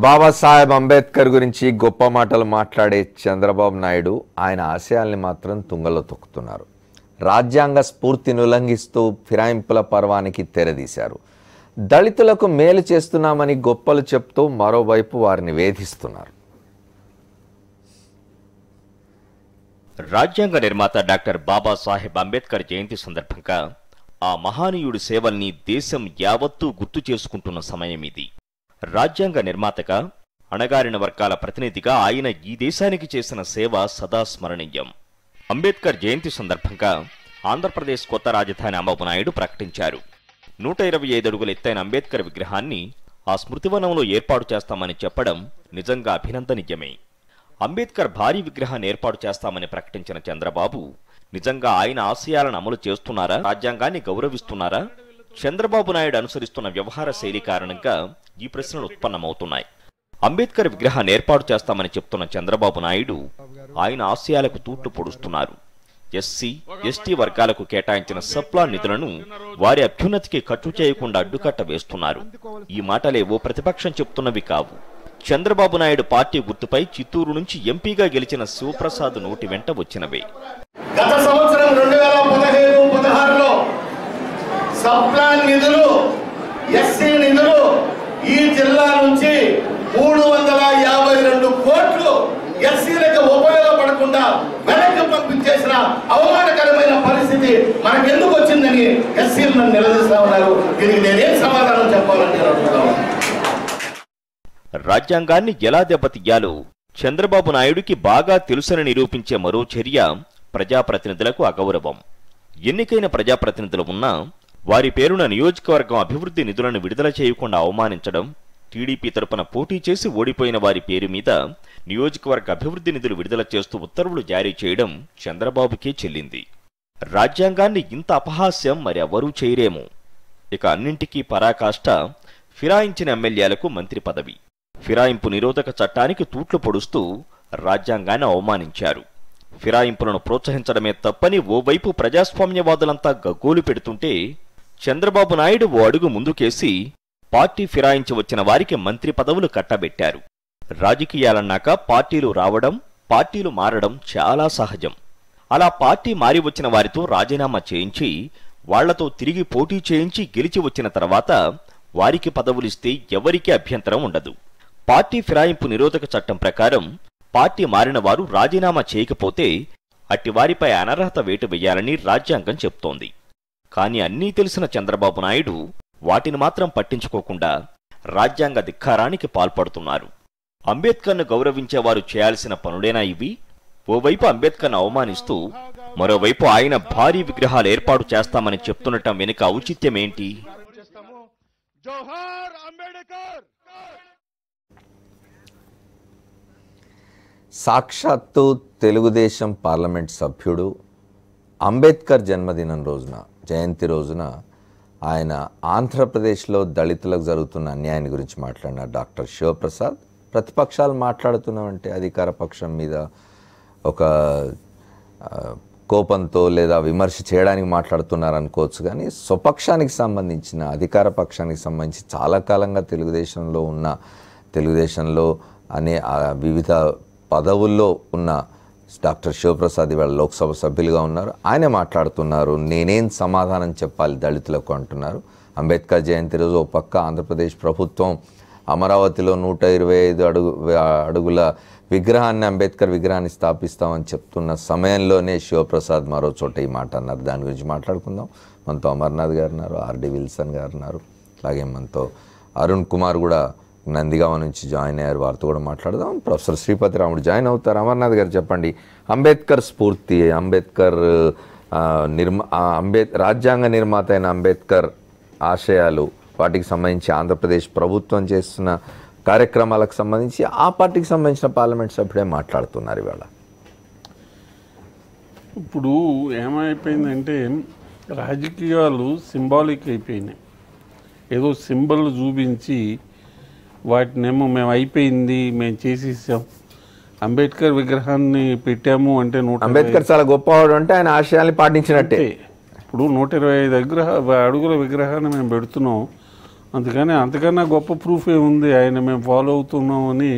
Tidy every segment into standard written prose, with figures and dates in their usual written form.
బాబాసాహెబ్ అంబేద్కర్ గురించి గొప్ప మాటలు మాట్లాడే చంద్రబాబు నాయుడు ఆయన ఆశయాల్ని మాత్రం తుంగలో తొక్కుతున్నారు. రాజ్యాంగ స్ఫూర్తిని ఉల్లంఘిస్తూ ఫిరాయింపుల పర్వానికి తెరదీశారు. దళితులకు మేలు చేస్తున్నామని గొప్పలు చెప్తూ మరోవైపు వారిని వేధిస్తున్నారు. రాజ్యాంగ నిర్మాత డాక్టర్ బాబాసాహెబ్ అంబేద్కర్ జయంతి సందర్భంగా ఆ మహానీయుడి సేవల్ని దేశం యావత్తూ గుర్తు చేసుకుంటున్న సమయం ఇది. రాజ్యాంగ నిర్మాతగా, అణగారిన వర్గాల ప్రతినిధిగా ఆయన ఈ దేశానికి చేసిన సేవ సదా స్మరణీయం. అంబేద్కర్ జయంతి సందర్భంగా ఆంధ్రప్రదేశ్ కొత్త రాజధాని అమ్మబనాయుడు ప్రకటించారు. 125 అడుగుల ఎత్తైన అంబేద్కర్ విగ్రహాన్ని ఆ స్మృతివనంలో ఏర్పాటు చేస్తామని చెప్పడం నిజంగా అభినందనీయమే. అంబేద్కర్ భారీ విగ్రహాన్ని ఏర్పాటు చేస్తామని ప్రకటించిన చంద్రబాబు నిజంగా ఆయన ఆశయాలను అమలు చేస్తున్నారా? రాజ్యాంగాన్ని గౌరవిస్తున్నారా? చంద్రబాబు నాయుడు అనుసరిస్తున్న వ్యవహార శైలి కారణంగా ఈ ప్రశ్నలు ఉత్పన్నమవుతున్నాయి. అంబేద్కర్ విగ్రహాన్ని ఏర్పాటు చేస్తామని చెప్తున్న చంద్రబాబు నాయుడు ఆయన ఆశయాలకు తూట్లు పొడుస్తున్నారు. ఎస్సీ, ఎస్టీ వర్గాలకు కేటాయించిన సప్లా నిధులను వారి అభ్యున్నతికి ఖర్చు చేయకుండా అడ్డుకట్ట వేస్తున్నారు. ఈ మాటలే ఓ ప్రతిపక్షం చెప్తున్నవి కావు. చంద్రబాబు నాయుడు పార్టీ గుర్తుపై చిత్తూరు నుంచి ఎంపీగా గెలిచిన శివప్రసాద్ నోటి వెంట వచ్చినవే. గత సంవత్సరం 2015-16లో సప్లా నిధులు, ఎస్సీ నిధులు ఈ జిల్లా నుంచి 352 కోట్లు ఎస్సీలకు ఉపయోగపడకుండా వెనక్కి పంపించేసిన అవమానకరమైన పరిస్థితి మనకెందుకు వచ్చిందని ఎస్సీలు నన్ను నిలదీస్తా ఉన్నారు. దీనికి నేనేం సమాధానం చెప్పాలని అడుగుతున్నాను. రాజ్యాంగాన్ని ఎలా దెబ్బతీయాలో చంద్రబాబు నాయుడికి బాగా తెలుసని నిరూపించే మరో చర్య ప్రజాప్రతినిధులకు అగౌరవం. ఎన్నికైన ప్రజాప్రతినిధులు ఉన్నా వారి పేరున నియోజకవర్గం అభివృద్ధి నిధులను విడుదల చేయకుండా అవమానించడం, టీడీపీ తరపున పోటీ చేసి ఓడిపోయిన వారి పేరు మీద నియోజకవర్గ అభివృద్ధి నిధులు విడుదల చేస్తూ ఉత్తర్వులు జారీ చేయడం చంద్రబాబుకే చెల్లింది. రాజ్యాంగాన్ని ఇంత అపహాస్యం మరెవరూ చేయరేమో. ఇక అన్నింటికీ పరాకాష్ట ఫిరాయించిన ఎమ్మెల్యేలకు మంత్రి పదవి. ఫిరాయింపు నిరోధక చట్టానికి తూట్లు పొడుస్తూ రాజ్యాంగాన్ని అవమానించారు. ఫిరాయింపులను ప్రోత్సహించడమే తప్పని ఓవైపు ప్రజాస్వామ్యవాదులంతా గగ్గోలు పెడుతుంటే చంద్రబాబు నాయుడు ఓ అడుగు ముందుకేసి పార్టీ ఫిరాయించి వచ్చిన వారికి మంత్రి పదవులు కట్టబెట్టారు. రాజకీయాలన్నాక పార్టీలు రావడం, పార్టీలు మారడం చాలా సహజం. అలా పార్టీ మారి వచ్చిన వారితో రాజీనామా చేయించి వాళ్లతో తిరిగి పోటీ చేయించి గెలిచి వచ్చిన తర్వాత వారికి పదవులిస్తే ఎవరికీ అభ్యంతరం ఉండదు. పార్టీ ఫిరాయింపు నిరోధక చట్టం ప్రకారం పార్టీ మారిన వారు రాజీనామా చేయకపోతే అట్టివారిపై అనర్హత వేటు వేయాలని రాజ్యాంగం చెప్తోంది. కానీ అన్నీ తెలిసిన చంద్రబాబు నాయుడు వాటిని మాత్రం పట్టించుకోకుండా రాజ్యాంగ ధిక్కారానికి పాల్పడుతున్నారు. అంబేద్కర్ను గౌరవించేవారు చేయాల్సిన పనులేనా ఇవి? ఓవైపు అంబేద్కర్ను అవమానిస్తూ మరోవైపు ఆయన భారీ విగ్రహాలు ఏర్పాటు చేస్తామని చెప్తుండటం వెనుక ఔచిత్యమేంటి? సాక్షాత్తు తెలుగుదేశం పార్లమెంట్ సభ్యుడు అంబేద్కర్ జన్మదినం రోజున, జయంతి రోజున ఆయన ఆంధ్రప్రదేశ్లో దళితులకు జరుగుతున్న అన్యాయాన్ని గురించి మాట్లాడిన డాక్టర్ శివప్రసాద్ ప్రతిపక్షాలు మాట్లాడుతున్నామంటే అధికార పక్షం మీద ఒక కోపంతో లేదా విమర్శ చేయడానికి మాట్లాడుతున్నారు అనుకోవచ్చు. కానీ స్వపక్షానికి సంబంధించిన, అధికార పక్షానికి సంబంధించి చాలా కాలంగా తెలుగుదేశంలో అనే వివిధ పదవుల్లో ఉన్న డాక్టర్ శివప్రసాద్ ఇవాళ లోక్సభ సభ్యులుగా ఉన్నారు. ఆయనే మాట్లాడుతున్నారు. నేనేం సమాధానం చెప్పాలి దళితులకు అంటున్నారు. అంబేద్కర్ జయంతి రోజు ఓ పక్క ఆంధ్రప్రదేశ్ ప్రభుత్వం అమరావతిలో 125 అడుగుల విగ్రహాన్ని, అంబేద్కర్ విగ్రహాన్ని స్థాపిస్తామని చెప్తున్న సమయంలోనే శివప్రసాద్ మరో చోట ఈ మాట అన్నారు. దాని గురించి మాట్లాడుకుందాం. మనతో అమర్నాథ్ గారు ఉన్నారు, ఆర్డి విల్సన్ గారు ఉన్నారు, అలాగే మనతో అరుణ్ కుమార్ కూడా నందిగామ నుంచి జాయిన్ అయ్యారు. వారితో కూడా మాట్లాడదాం. ప్రొఫెసర్ శ్రీపతి రాముడు జాయిన్ అవుతారు. అమర్నాథ్ గారు చెప్పండి, అంబేద్కర్ స్ఫూర్తి, అంబేద్కర్ రాజ్యాంగ నిర్మాత అయిన అంబేద్కర్ ఆశయాలు, వాటికి సంబంధించి ఆంధ్రప్రదేశ్ ప్రభుత్వం చేస్తున్న కార్యక్రమాలకు సంబంధించి ఆ పార్టీకి సంబంధించిన పార్లమెంట్ సభ్యుడే మాట్లాడుతున్నారు ఇవాళ. ఇప్పుడు ఏమైపోయిందంటే రాజకీయాలు సింబాలిక్ అయిపోయినాయి. ఏదో సింబల్ చూపించి వాటినేమో మేము అయిపోయింది, మేము చేసేసాం, అంబేద్కర్ విగ్రహాన్ని పెట్టాము అంటే అంబేద్కర్ చాలా గొప్పవాడు అంటే ఆయన ఆశయాల్ని పాటించినట్టే. ఇప్పుడు 125 అడుగుల విగ్రహాన్ని మేము పెడుతున్నాం. అందుకని అంతకన్నా గొప్ప ప్రూఫ్ ఏముంది ఆయన మేము ఫాలో అవుతున్నామని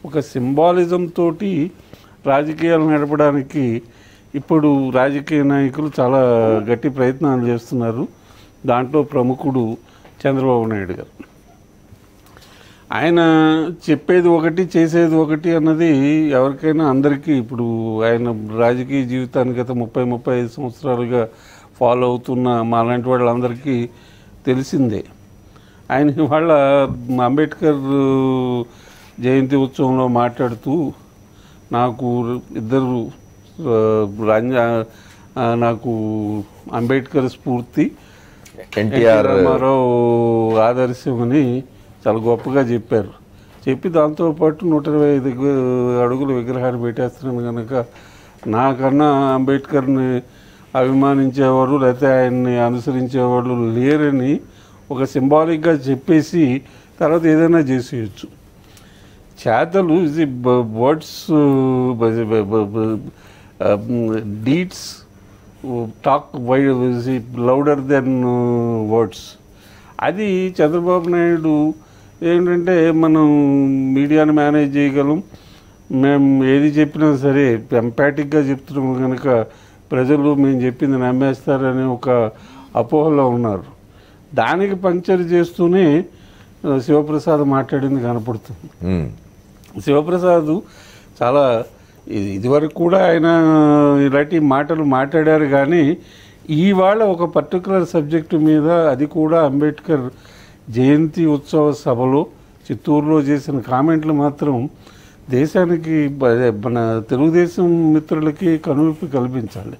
ఒక సింబాలిజం తోటి రాజకీయాలు నడపడానికి ఇప్పుడు రాజకీయ నాయకులు చాలా గట్టి ప్రయత్నాలు చేస్తున్నారు. దాంట్లో ప్రముఖుడు చంద్రబాబు నాయుడు గారు. ఆయన చెప్పేది ఒకటి చేసేది ఒకటి అన్నది ఎవరికైనా అందరికీ ఇప్పుడు ఆయన రాజకీయ జీవితాన్ని గత 30-35 సంవత్సరాలుగా ఫాలో అవుతున్న మాలాంటి వాళ్ళందరికీ తెలిసిందే. ఆయన వాళ్ళ అంబేద్కర్ జయంతి ఉత్సవంలో మాట్లాడుతూ నాకు ఇద్దరు నాకు అంబేద్కర్ స్ఫూర్తి, ఎన్టీఆర్ రామారావు ఆదర్శం అని చాలా గొప్పగా చెప్పారు. చెప్పి దాంతోపాటు 125 అడుగుల విగ్రహాన్ని పెట్టేస్తున్నాను కనుక నాకన్నా అంబేద్కర్ని అభిమానించేవారు లేకపోతే ఆయన్ని అనుసరించేవాళ్ళు లేరని ఒక సింబాలిక్గా చెప్పేసి తర్వాత ఏదైనా చేసేయచ్చు. చేతలు words deeds talk louder than words. అది చంద్రబాబు నాయుడు ఏంటంటే మనం మీడియాను మేనేజ్ చేయగలం, మేము ఏది చెప్పినా సరే ఎంపాటిక్గా చెప్తున్నాము కనుక ప్రజలు మేము చెప్పింది నమ్మేస్తారనే ఒక అపోహలో ఉన్నారు. దానికి పంక్చర్ చేస్తూనే శివప్రసాద్ మాట్లాడింది కనపడుతుంది. శివప్రసాద్ చాలా ఇదివరకు కూడా ఆయన ఇలాంటి మాటలు మాట్లాడారు కానీ ఇవాళ ఒక పర్టికులర్ సబ్జెక్టు మీద, అది కూడా అంబేద్కర్ జయంతి ఉత్సవ సభలో చిత్తూరులో చేసిన కామెంట్లు మాత్రం దేశానికి మన తెలుగుదేశం మిత్రులకి కనువిప్పు కల్పించాలి.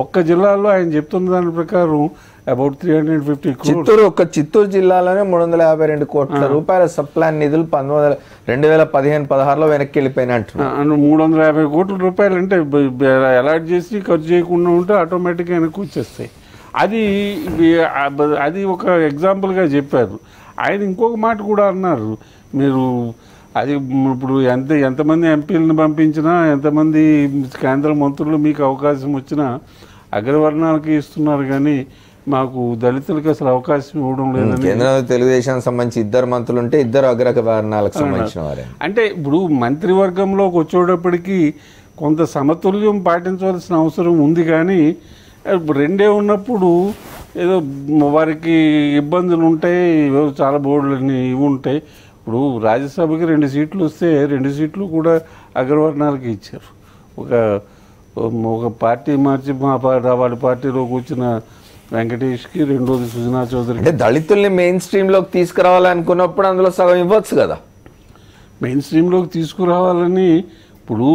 ఒక్క జిల్లాలో ఆయన చెప్తున్న దాని ప్రకారం అబౌట్ 350 crores. చిత్తూరు జిల్లాలోనే 352 కోట్ల రూపాయల సప్లాన్ నిధులు 2015-16లో వెనక్కి వెళ్ళిపోయినట్టు. 350 కోట్ల రూపాయలు అంటే అలాట్ చేసి ఖర్చు చేయకుండా ఉంటే ఆటోమేటిక్గా వెనక్కి వచ్చేస్తాయి. అది ఒక ఎగ్జాంపుల్గా చెప్పారు. ఆయన ఇంకొక మాట కూడా అన్నారు, మీరు అది ఇప్పుడు ఎంతమంది ఎంపీలను పంపించినా ఎంతమంది కేంద్ర మంత్రులు మీకు అవకాశం వచ్చినా అగ్రవర్ణాలకి ఇస్తున్నారు కానీ మాకు దళితులకి అసలు అవకాశం ఇవ్వడం లేదని. కేంద్ర తెలుగుదేశానికి సంబంధించి 2 మంత్రులు ఉంటే 2 అగ్రవర్ణాలకు సంబంధించిన వారే. అంటే ఇప్పుడు మంత్రివర్గంలోకి వచ్చేటప్పటికి కొంత సమతుల్యం పాటించవలసిన అవసరం ఉంది కానీ రెండే ఉన్నప్పుడు ఏదో వారికి ఇబ్బందులు ఉంటాయి, చాలా బోర్డులని ఇవి ఉంటాయి. ఇప్పుడు రాజ్యసభకి 2 సీట్లు వస్తే 2 సీట్లు కూడా అగ్రవర్ణాలకి ఇచ్చారు. ఒక పార్టీ మార్చి వాళ్ళ పార్టీలో కూర్చున్న వెంకటేష్కి, రెండోది సుజనా చౌదరి. అంటే దళితుల్ని మెయిన్ స్ట్రీమ్లోకి తీసుకురావాలనుకున్నప్పుడు అందులో సగం ఇవ్వచ్చు కదా. మెయిన్ స్ట్రీమ్లోకి తీసుకురావాలని ఇప్పుడు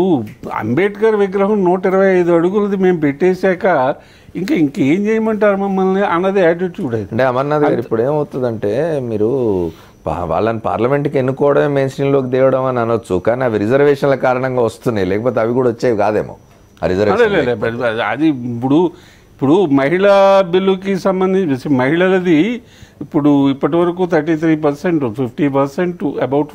అంబేద్కర్ విగ్రహం 125 అడుగులది మేము పెట్టేశాక ఇంకేం చేయమంటారు మమ్మల్ని అన్నది యాటిట్యూడ్ అయితే. అంటే అమర్నాథ్ గారు ఇప్పుడు ఏమవుతుందంటే మీరు వాళ్ళని పార్లమెంట్కి ఎన్నుకోవడమే మెయిన్ స్ట్రీమ్లోకి తేవడం అని అనొచ్చు, కానీ అవి రిజర్వేషన్ల కారణంగా వస్తున్నాయి, లేకపోతే అవి కూడా వచ్చేవి కాదేమో. అది ఇప్పుడు మహిళా బిల్లుకి సంబంధించి మహిళలది ఇప్పుడు ఇప్పటి వరకు 33%, 50%, అబౌట్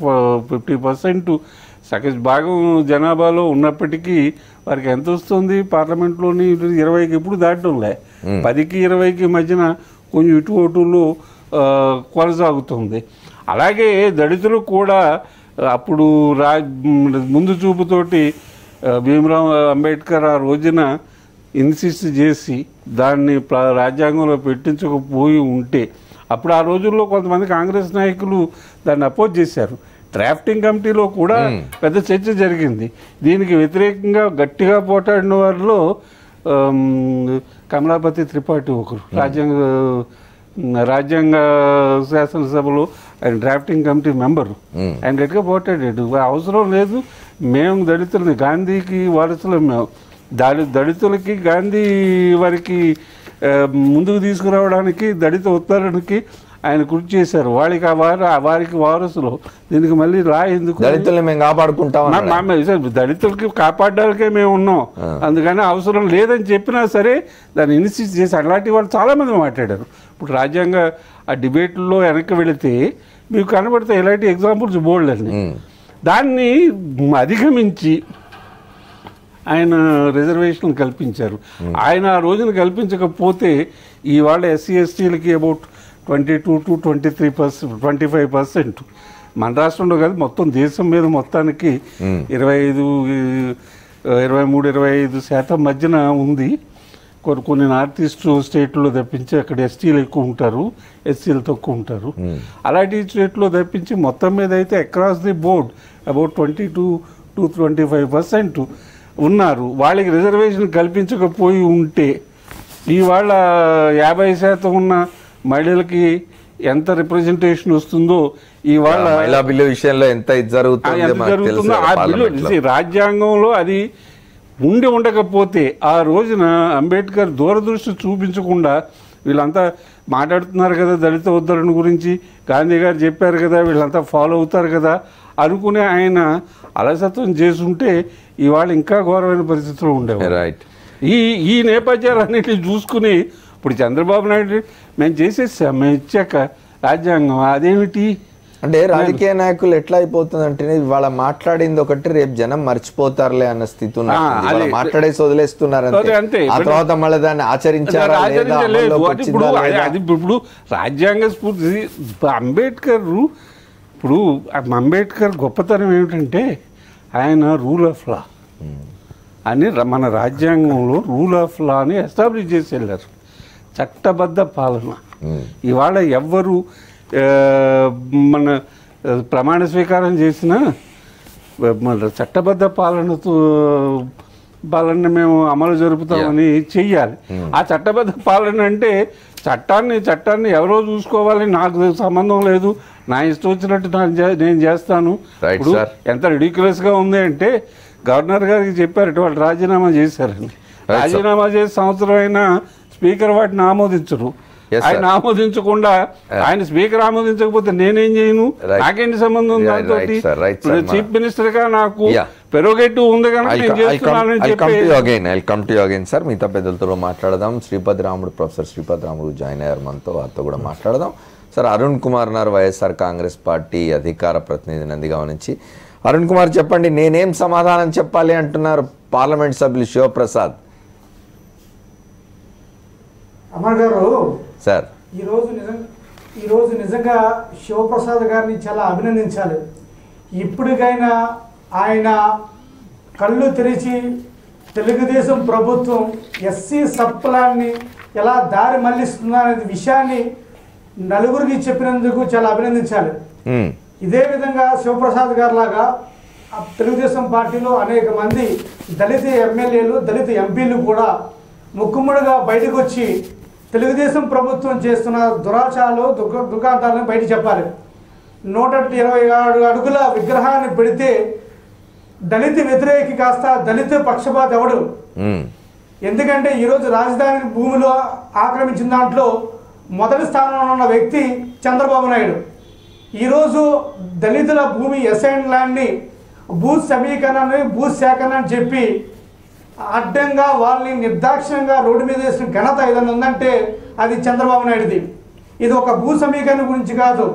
50% భాగం జనాభాలో ఉన్నప్పటికీ వారికి ఎంత వస్తుంది పార్లమెంట్లోని 20కి ఇప్పుడు దాటంలే, 10కి 20కి మధ్యన కొంచెం ఇటు అటులు కొనసాగుతుంది. అలాగే దళితులు కూడా అప్పుడు ముందు చూపుతోటి భీమరావ్ అంబేద్కర్ ఆ రోజున ఇన్సిస్ట్ చేసి దాన్ని రాజ్యాంగంలో పెట్టించకపోయి ఉంటే అప్పుడు ఆ రోజుల్లో కొంతమంది కాంగ్రెస్ నాయకులు దాన్ని అపోజ్ చేశారు. డ్రాఫ్టింగ్ కమిటీలో కూడా పెద్ద చర్చ జరిగింది. దీనికి వ్యతిరేకంగా గట్టిగా పోటాడిన వారిలో కమలాపతి త్రిపాఠి ఒకరు. రాజ్యాంగ శాసనసభలో ఆయన డ్రాఫ్టింగ్ కమిటీ మెంబరు. ఆయన గట్టిగా పోటాడాడు, అవసరం లేదు, మేము దళితులని గాంధీకి వారసులం, మేము దళితులకి గాంధీ వారికి ముందుకు తీసుకురావడానికి దళిత ఉత్తరానికి ఆయన కృషి చేశారు. వారికి వారసులు, దీనికి మళ్ళీ రా ఎందుకు, దళితుల్ని మేము కాపాడుకుంటాం, దళితులకి కాపాడడానికే మేము ఉన్నాం, అందుకని అవసరం లేదని చెప్పినా సరే దాన్ని ఇన్సిస్ట్ చేసి అలాంటి వాళ్ళు చాలామంది మాట్లాడారు. ఇప్పుడు రాజ్యాంగ ఆ డిబేట్లో వెనక్కి వెళితే మీకు కనబడతాయి ఇలాంటి ఎగ్జాంపుల్స్ బోల్డ్ అని. దాన్ని అధిగమించి ఆయన రిజర్వేషన్ కల్పించారు. ఆయన ఆ రోజున కల్పించకపోతే ఇవాళ ఎస్సీ ఎస్టీలకి అబౌట్ 22 to 23%, 25%. మన రాష్ట్రంలో కాదు, మొత్తం దేశం మీద మొత్తానికి 23-25% మధ్యన ఉంది. కొన్ని నార్త్ ఈస్ట్ స్టేట్లో తప్పించి అక్కడ ఎస్టీలు ఎక్కువ ఉంటారు, ఎస్సీలు తక్కువ ఉంటారు. అలాంటి స్టేట్లో తప్పించి మొత్తం మీద అయితే across the board about 22 to 25% ఉన్నారు. వాళ్ళకి రిజర్వేషన్ కల్పించకపోయి ఉంటే ఇవాళ 50% ఉన్న మహిళలకి ఎంత రిప్రజెంటేషన్ వస్తుందో ఇవాళ మహిళా బిల్లు విషయంలో ఎంత జరుగుతుందో ఆ బిల్లు రాజ్యాంగంలో అది ఉండకపోతే ఆ రోజున అంబేద్కర్ దూరదృష్టి చూపించకుండా వీళ్ళంతా మాట్లాడుతున్నారు కదా దళిత ఉద్ధరణ గురించి, గాంధీ గారు చెప్పారు కదా, వీళ్ళంతా ఫాలో అవుతారు కదా అనుకునే ఆయన అలసత్వం చేసుంటే ఇవాళ ఇంకా ఘోరమైన పరిస్థితుల్లో ఉండేవారు. రైట్. ఈ నేపథ్యాలన్నింటినీ చూసుకుని ఇప్పుడు చంద్రబాబు నాయుడు మేము చేసేసాం, మేము ఇచ్చాక రాజ్యాంగం అదేమిటి అంటే రాజకీయ నాయకులు ఎట్లా అయిపోతుందంటే వాళ్ళ మాట్లాడింది ఒకటి రేపు జనం మర్చిపోతారులే అన్న స్థితి మాట్లాడేసి వదిలేస్తున్నారు అంతే. ఆ తర్వాత మళ్ళీ దాన్ని ఆచరించారా ఇప్పుడు రాజ్యాంగ స్ఫూర్తి అంబేద్కర్ గొప్పతనం ఏమిటంటే ఆయన రూల్ ఆఫ్ లా అని మన రాజ్యాంగంలో రూల్ ఆఫ్ లాని ఎస్టాబ్లిష్ చేసి వెళ్ళారు. చట్టబద్ధ పాలన. ఇవాళ ఎవ్వరు మన ప్రమాణ స్వీకారం చేసిన మన చట్టబద్ధ పాలన మేము అమలు జరుపుతామని చెయ్యాలి. ఆ చట్టబద్ధ పాలన అంటే చట్టాన్ని ఎవరో చూసుకోవాలి, నాకు సంబంధం లేదు, నా ఇష్టం వచ్చినట్టు నేను చేస్తాను. ఇప్పుడు ఎంత రిడిక్యులస్గా ఉంది అంటే గవర్నర్ గారికి చెప్పారు వాళ్ళు రాజీనామా చేశారని. రాజీనామా చేసి సంవత్సరం అయినా స్పీకర్ వాటిని ఆమోదించరు. ఆయన ఆమోదించకుండా ఆయన స్పీకర్ ఆమోదించకపోతే నేనేం చేయను, నాకేంటి సంబంధం దాంతో? చీఫ్ మినిస్టర్ గా నాకు పెరోగేటివ్ ఉంది కనుక నేను చేస్తున్నానని చెప్పి సార్ మిగతా పెద్దలతో మాట్లాడదాం. ప్రొఫెసర్ శ్రీపతి రాముడు జాయిన్ అయ్యారు మనతో, వారితో కూడా మాట్లాడదాం. సార్ అరుణ్ కుమార్ నార్ వైఎస్ఆర్ కాంగ్రెస్ పార్టీ అధికార ప్రతినిధి నందిగామ నుంచి. అరుణ్ కుమార్ చెప్పండి, నేనేం సమాధానం చెప్పాలి అంటున్నారు పార్లమెంట్ సభ్యులు శివప్రసాద్ అమర్ గారు? సార్ ఈరోజు నిజంగా శివప్రసాద్ గారిని చాలా అభినందించాలి. ఇప్పటికైనా ఆయన కళ్ళు తెరిచి తెలుగుదేశం ప్రభుత్వం ఎస్సీ సబ్ ప్లాన్ని ఎలా దారి మళ్లిస్తుందా అనే విషయాన్ని నలుగురికి చెప్పినందుకు చాలా అభినందించాలి. ఇదే విధంగా శివప్రసాద్ గారు లాగా తెలుగుదేశం పార్టీలో అనేక మంది దళిత ఎమ్మెల్యేలు, దళిత ఎంపీలు కూడా ముక్కుముడిగా బయటకు వచ్చి తెలుగుదేశం ప్రభుత్వం చేస్తున్న దురాచారాలు దుకాంతాలను బయట చెప్పాలి. 127 అడుగుల విగ్రహాన్ని పెడితే దళిత వ్యతిరేకి కాస్త దళిత పక్షపాత ఎవడు? ఎందుకంటే ఈరోజు రాజధాని భూమిలో ఆక్రమించిన దాంట్లో మొదటి స్థానంలో ఉన్న వ్యక్తి చంద్రబాబు నాయుడు. ఈరోజు దళితుల భూమి అసైన్ ల్యాండ్ని భూ సమీకరణని భూ సేకరణ అని చెప్పి అడ్డంగా వాళ్ళని నిర్దాక్షిణ్యంగా రోడ్డు మీద వేసిన ఘనత ఏదైనా ఉందంటే అది చంద్రబాబు నాయుడుది. ఇది ఒక భూ సమీకరణ గురించి కాదు.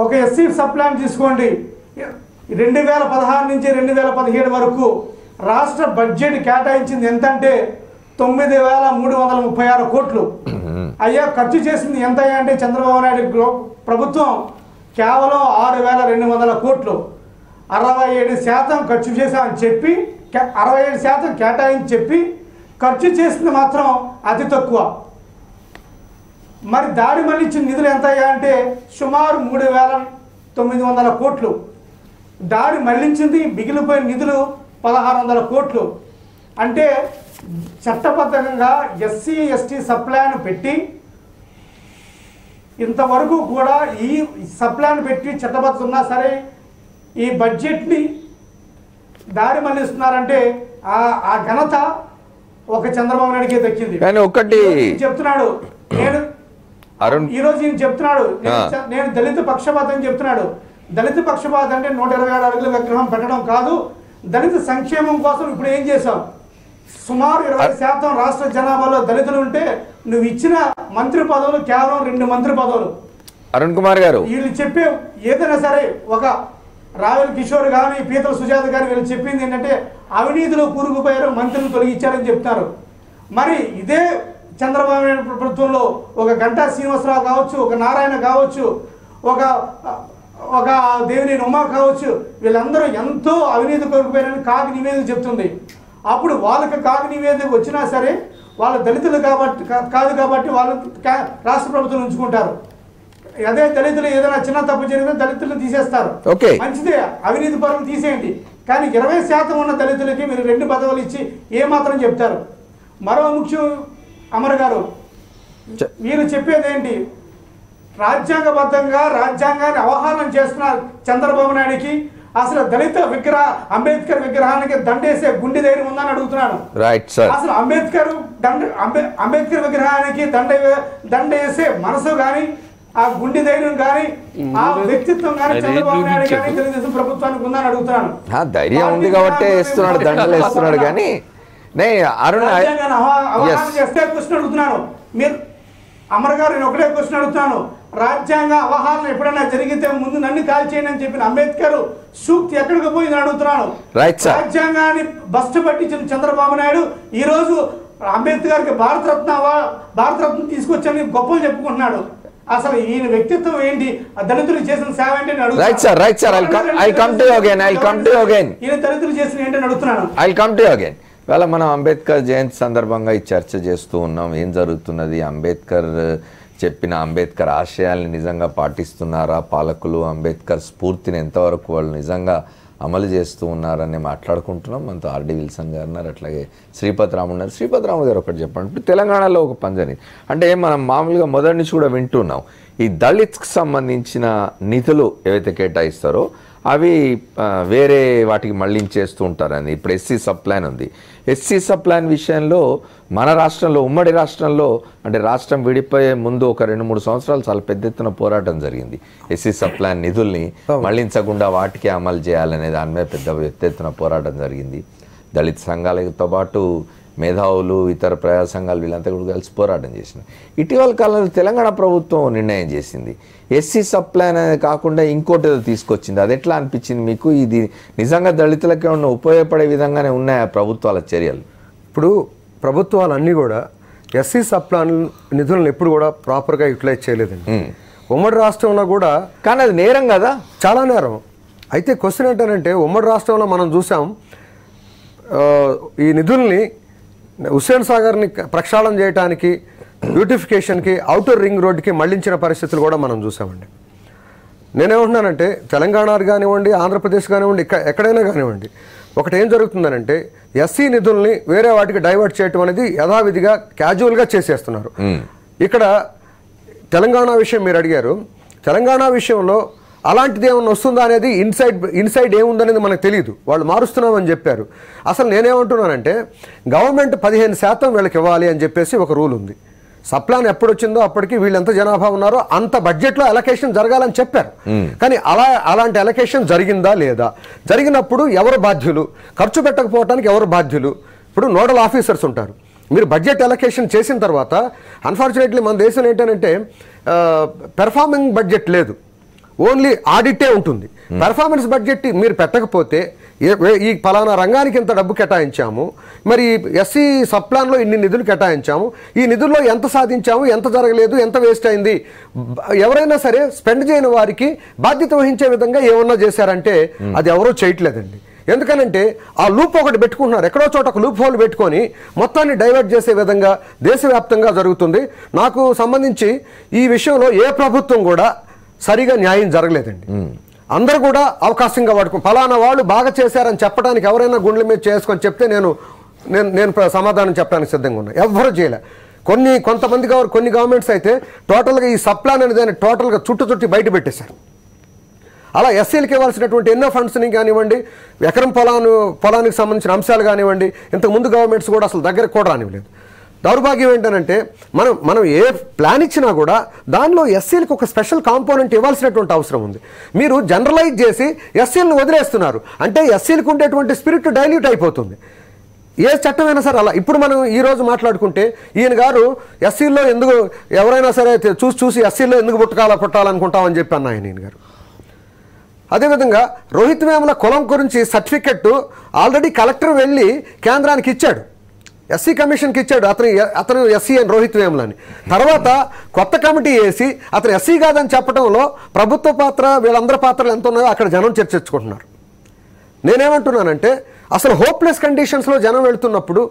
ఒక ఎస్సీ సబ్ ప్లాన్ తీసుకోండి, 2016 నుంచి 2017 వరకు రాష్ట్ర బడ్జెట్ కేటాయించింది ఎంతంటే 9,336 కోట్లు. అయ్యా ఖర్చు చేసింది ఎంత అంటే చంద్రబాబు నాయుడు ప్రభుత్వం కేవలం 6,200 కోట్లు. 67% ఖర్చు చేశామని చెప్పి 67% కేటాయించి చెప్పి ఖర్చు చేసింది మాత్రం అతి తక్కువ. మరి దాడి మళ్ళించిన నిధులు ఎంత అయ్యా అంటే సుమారు 3,900 కోట్లు. దాడి మళ్లించింది మిగిలిపోయిన నిధులు 1,600 కోట్లు. అంటే చట్టబద్ధంగా ఎస్సీ ఎస్టీ సప్లాన్ పెట్టి ఇంతవరకు కూడా ఈ సప్లాన్ పెట్టి చట్టబద్ధం ఉన్నా సరే ఈ బడ్జెట్ని దారి మళ్లిస్తున్నారంటే ఆ ఘనత ఒక చంద్రబాబు నాయుడికే దక్కింది. కానీ ఒకటి చెప్తున్నాడు, ఈరోజు ఈయన చెప్తున్నాడు నేను దళిత పక్షపాతం అని చెప్తున్నాడు. దళిత పక్షపాతం అంటే 127 అడుగుల విగ్రహం పెట్టడం కాదు, దళిత సంక్షేమం కోసం ఇప్పుడు ఏం చేశాం? సుమారు 20% రాష్ట్ర జనాభాలో దళితులు ఉంటే నువ్వు ఇచ్చిన మంత్రి పదవులు కేవలం 2 మంత్రి పదవులు. అరుణ్ కుమార్ గారు వీళ్ళు చెప్పే ఏదైనా సరే ఒక రావెల్ కిషోర్ కానీ పీతల సుజాత గారు వీళ్ళు చెప్పింది ఏంటంటే అవినీతిలో కూరుకుపోయారు, మంత్రులు తొలగించారని చెప్తారు. మరి ఇదే చంద్రబాబు నాయుడు ప్రభుత్వంలో ఒక గంటా శ్రీనివాసరావు కావచ్చు, ఒక నారాయణ కావచ్చు, ఒక దేవినేని ఉమా కావచ్చు, వీళ్ళందరూ ఎంతో అవినీతి కోరుకుపోయారని కాగ్ నివేదిక చెప్తుంది. అప్పుడు వాళ్ళకి కాగ్ నివేదిక వచ్చినా సరే వాళ్ళు దళితులు కాదు కాబట్టి వాళ్ళు రాష్ట్ర ప్రభుత్వం ఉంచుకుంటారు. అదే దళితులు ఏదైనా చిన్న తప్పు జరిగితే దళితులను తీసేస్తారు. మంచిదే, అవినీతి పరులు తీసేయండి. కానీ 20% ఉన్న దళితులకి మీరు 2 పదవులు ఇచ్చి ఏమాత్రం చెప్తారు? మరో ముఖ్యం అమర్ గారు, మీరు చెప్పేదేంటి? రాజ్యాంగబద్ధంగా రాజ్యాంగాన్ని అవహేళన చేస్తున్నారు చంద్రబాబు నాయుడికి. అసలు దళిత అంబేద్కర్ విగ్రహానికి దండేసే గుండె ధైర్యం ఉందని అడుగుతున్నాను. అసలు అంబేద్కర్ విగ్రహానికి దండేసే మనసు కానీ, ఆ గుండె ధైర్యం కానీ, ఆ వ్యక్తిత్వం కానీ చంద్రబాబు నాయుడు కానీ తెలుగుదేశం ప్రభుత్వానికి ఉందని అడుగుతున్నాను. ధైర్యం ఉంది కాబట్టి వేస్తున్నాడు, దండలు వేస్తున్నాడు. కానీ చేస్తే క్వశ్చన్ అడుగుతున్నాను. మీరు అమర్ గారు, నేను ఒకటే క్వశ్చన్ అడుగుతున్నాను. రాజ్యాంగ అవహేళన ఎప్పుడైనా జరిగితే ముందు నన్ను కాల్ చేయండి అని చెప్పిన అంబేద్కర్ సూక్తి ఎక్కడికి పోయిందని అడుగుతున్నాను. రాజ్యాంగాన్ని బస్టు పట్టించిన చంద్రబాబు నాయుడు ఈ రోజు అంబేద్కర్కి భారతరత్న తీసుకొచ్చని గొప్పలు చెప్పుకుంటున్నాడు. అసలు ఈయన వ్యక్తిత్వం ఏంటి? దళితులు చేసిన సేవ ఏంటని అడుగుతున్నాను. ఈయన దళితులు చేసిన ఏంటని అడుగుతున్నాను. ఇవాళ మనం అంబేద్కర్ జయంతి సందర్భంగా ఈ చర్చ చేస్తూ ఉన్నాం. ఏం జరుగుతున్నది? అంబేద్కర్ చెప్పిన అంబేద్కర్ ఆశయాల్ని నిజంగా పాటిస్తున్నారా పాలకులు? అంబేద్కర్ స్ఫూర్తిని ఎంతవరకు వాళ్ళు నిజంగా అమలు చేస్తూ ఉన్నారని మాట్లాడుకుంటున్నాం. మనతో ఆర్డి విల్సన్ గారు ఉన్నారు, అట్లాగే శ్రీపతి రాము ఉన్నారు. శ్రీపతి రాము గారు ఒకటి చెప్పండి. ఇప్పుడు తెలంగాణలో ఒక పంజని అంటే మనం మామూలుగా మొదటి నుంచి కూడా వింటున్నాం, ఈ దళిత్కి సంబంధించిన నిధులు ఏవైతే కేటాయిస్తారో అవి వేరే వాటికి మళ్ళించేస్తూ ఉంటారని. ఇప్పుడు ఎస్సీ సబ్ ప్లాన్ ఉంది. ఎస్సీ సబ్ ప్లాన్ విషయంలో మన రాష్ట్రంలో, ఉమ్మడి రాష్ట్రంలో, అంటే రాష్ట్రం విడిపోయే ముందు ఒక 2-3 సంవత్సరాలు చాలా పెద్ద ఎత్తున పోరాటం జరిగింది. ఎస్సీ సబ్ ప్లాన్ నిధుల్ని మళ్లించకుండా వాటికే అమలు చేయాలనే దాని మీద పెద్ద ఎత్తున పోరాటం జరిగింది. దళిత సంఘాలతో పాటు మేధావులు, ఇతర ప్రజా సంఘాలు వీళ్ళంతా కూడా కలిసి పోరాటం చేసినారు. ఇటీవల కాలంలో తెలంగాణ ప్రభుత్వం నిర్ణయం చేసింది ఎస్సీ సబ్ ప్లాన్ అనేది కాకుండా ఇంకోటి ఏదో తీసుకొచ్చింది. అది ఎట్లా అనిపించింది మీకు? ఇది నిజంగా దళితులకే ఉన్న ఉపయోగపడే విధంగానే ఉన్నాయా ప్రభుత్వాల చర్యలు? ఇప్పుడు ప్రభుత్వాలన్నీ కూడా ఎస్సీ సబ్ ప్లాన్ నిధులను ఎప్పుడు కూడా ప్రాపర్గా యూటిలైజ్ చేయలేదండి ఉమ్మడి రాష్ట్రంలో కూడా. కానీ అది నేరం కదా, చాలా నేరం. అయితే క్వశ్చన్ ఏంటంటే ఉమ్మడి రాష్ట్రంలో మనం చూసాం ఈ నిధుల్ని హుస్సేన్ సాగర్ని ప్రక్షాళన చేయడానికి, బ్యూటిఫికేషన్కి, ఔటర్ రింగ్ రోడ్డుకి మళ్లించిన పరిస్థితులు కూడా మనం చూసామండి. నేనేమంటున్నానంటే తెలంగాణ కానివ్వండి, ఆంధ్రప్రదేశ్ కానివ్వండి, ఎక్కడైనా కానివ్వండి, ఒకటి ఏం జరుగుతుందనంటే ఎస్సీ నిధుల్ని వేరే వాటికి డైవర్ట్ చేయటం అనేది యథావిధిగా క్యాజువల్గా చేసేస్తున్నారు. ఇక్కడ తెలంగాణ విషయం మీరు అడిగారు. తెలంగాణ విషయంలో అలాంటిది ఏమన్నా వస్తుందా అనేది ఇన్సైడ్ ఏముందనేది మనకు తెలియదు. వాళ్ళు మారుస్తున్నామని చెప్పారు. అసలు నేనేమంటున్నానంటే గవర్నమెంట్ 15% వీళ్ళకి ఇవ్వాలి అని చెప్పేసి ఒక రూల్ ఉంది. సప్లాన్ ఎప్పుడు వచ్చిందో అప్పటికి వీళ్ళు ఎంత జనాభా ఉన్నారో అంత బడ్జెట్లో అలొకేషన్ జరగాలని చెప్పారు. కానీ అలాంటి అలొకేషన్ జరిగిందా లేదా? జరిగినప్పుడు ఎవరు బాధ్యులు? ఖర్చు పెట్టకపోవడానికి ఎవరు బాధ్యులు? ఇప్పుడు నోడల్ ఆఫీసర్స్ ఉంటారు. మీరు బడ్జెట్ అలొకేషన్ చేసిన తర్వాత అన్ఫార్చునేట్లీ మన దేశంలో ఏంటంటే పెర్ఫార్మింగ్ బడ్జెట్ లేదు, ఓన్లీ ఆడిటే ఉంటుంది. పెర్ఫార్మెన్స్ బడ్జెట్ మీరు పెట్టకపోతే ఈ ఫలానా రంగానికి ఇంత డబ్బు కేటాయించాము, మరి ఎస్సీ సబ్ ప్లాన్లో ఇన్ని నిధులు కేటాయించాము, ఈ నిధుల్లో ఎంత సాధించాము, ఎంత జరగలేదు, ఎంత వేస్ట్ అయింది, ఎవరైనా సరే స్పెండ్ చేయని వారికి బాధ్యత వహించే విధంగా ఏమన్నా చేశారంటే అది ఎవరో చేయట్లేదండి. ఎందుకనంటే ఆ లూప్ ఒకటి పెట్టుకుంటున్నారు. ఎక్కడో చోట ఒక లూప్ హోల్ పెట్టుకొని మొత్తాన్ని డైవర్ట్ చేసే విధంగా దేశవ్యాప్తంగా జరుగుతుంది. నాకు సంబంధించి ఈ విషయంలో ఏ ప్రభుత్వం కూడా సరిగా న్యాయం జరగలేదండి. అందరూ కూడా అవకాశంగా వాడుకో ఫలానా వాళ్ళు బాగా చేశారని చెప్పడానికి ఎవరైనా గుండెల మీద చేసుకొని చెప్తే నేను సమాధానం చెప్పడానికి సిద్ధంగా ఉన్నా. ఎవ్వరూ చేయలే. కొన్ని గవర్నమెంట్స్ అయితే టోటల్గా ఈ సబ్ ప్లాన్ అనేది టోటల్గా చుట్టి బయట పెట్టేశారు. అలా ఎస్సీలకు ఇవ్వాల్సినటువంటి ఎన్నో ఫండ్స్ని కానివ్వండి, ఎకరం పొలానికి సంబంధించిన అంశాలు కానివ్వండి, ఇంతకుముందు గవర్నమెంట్స్ కూడా అసలు దగ్గరకు కూడా రానివ్వలేదు. దౌర్భాగ్యం ఏంటంటే మనం ఏ ప్లాన్ ఇచ్చినా కూడా దానిలో ఎస్సీలకు ఒక స్పెషల్ కాంపోనెంట్ ఇవ్వాల్సినటువంటి అవసరం ఉంది. మీరు జనరలైజ్ చేసి ఎస్సీలను వదిలేస్తున్నారు అంటే ఎస్సీలకు ఉండేటువంటి స్పిరిట్ డైల్యూట్ అయిపోతుంది. ఏ చట్టమైనా సరే అలా. ఇప్పుడు మనం ఈరోజు మాట్లాడుకుంటే ఈయన గారు ఎస్సీల్లో ఎందుకు ఎవరైనా సరే చూసి ఎస్సీల్లో ఎందుకు పుట్టాలనుకుంటామని చెప్పి అన్న ఈయన గారు. అదేవిధంగా రోహిత్ వేముల కులం గురించి సర్టిఫికెట్ ఆల్రెడీ కలెక్టర్ వెళ్ళి కేంద్రానికి ఇచ్చాడు. ఎస్సీ కమిషన్కి ఇచ్చాడు, అతను ఎస్సీ అని రోహిత్ వేముల అని. తర్వాత కొత్త కమిటీ వేసి అతను ఎస్సీ కాదని చెప్పడంలో ప్రభుత్వ పాత్ర వీళ్ళందరి పాత్రలు ఎంత ఉన్నాయో అక్కడ జనం చర్చించుకుంటున్నారు. నేనేమంటున్నానంటే అసలు హోప్లెస్ కండిషన్స్లో జనం వెళుతున్నప్పుడు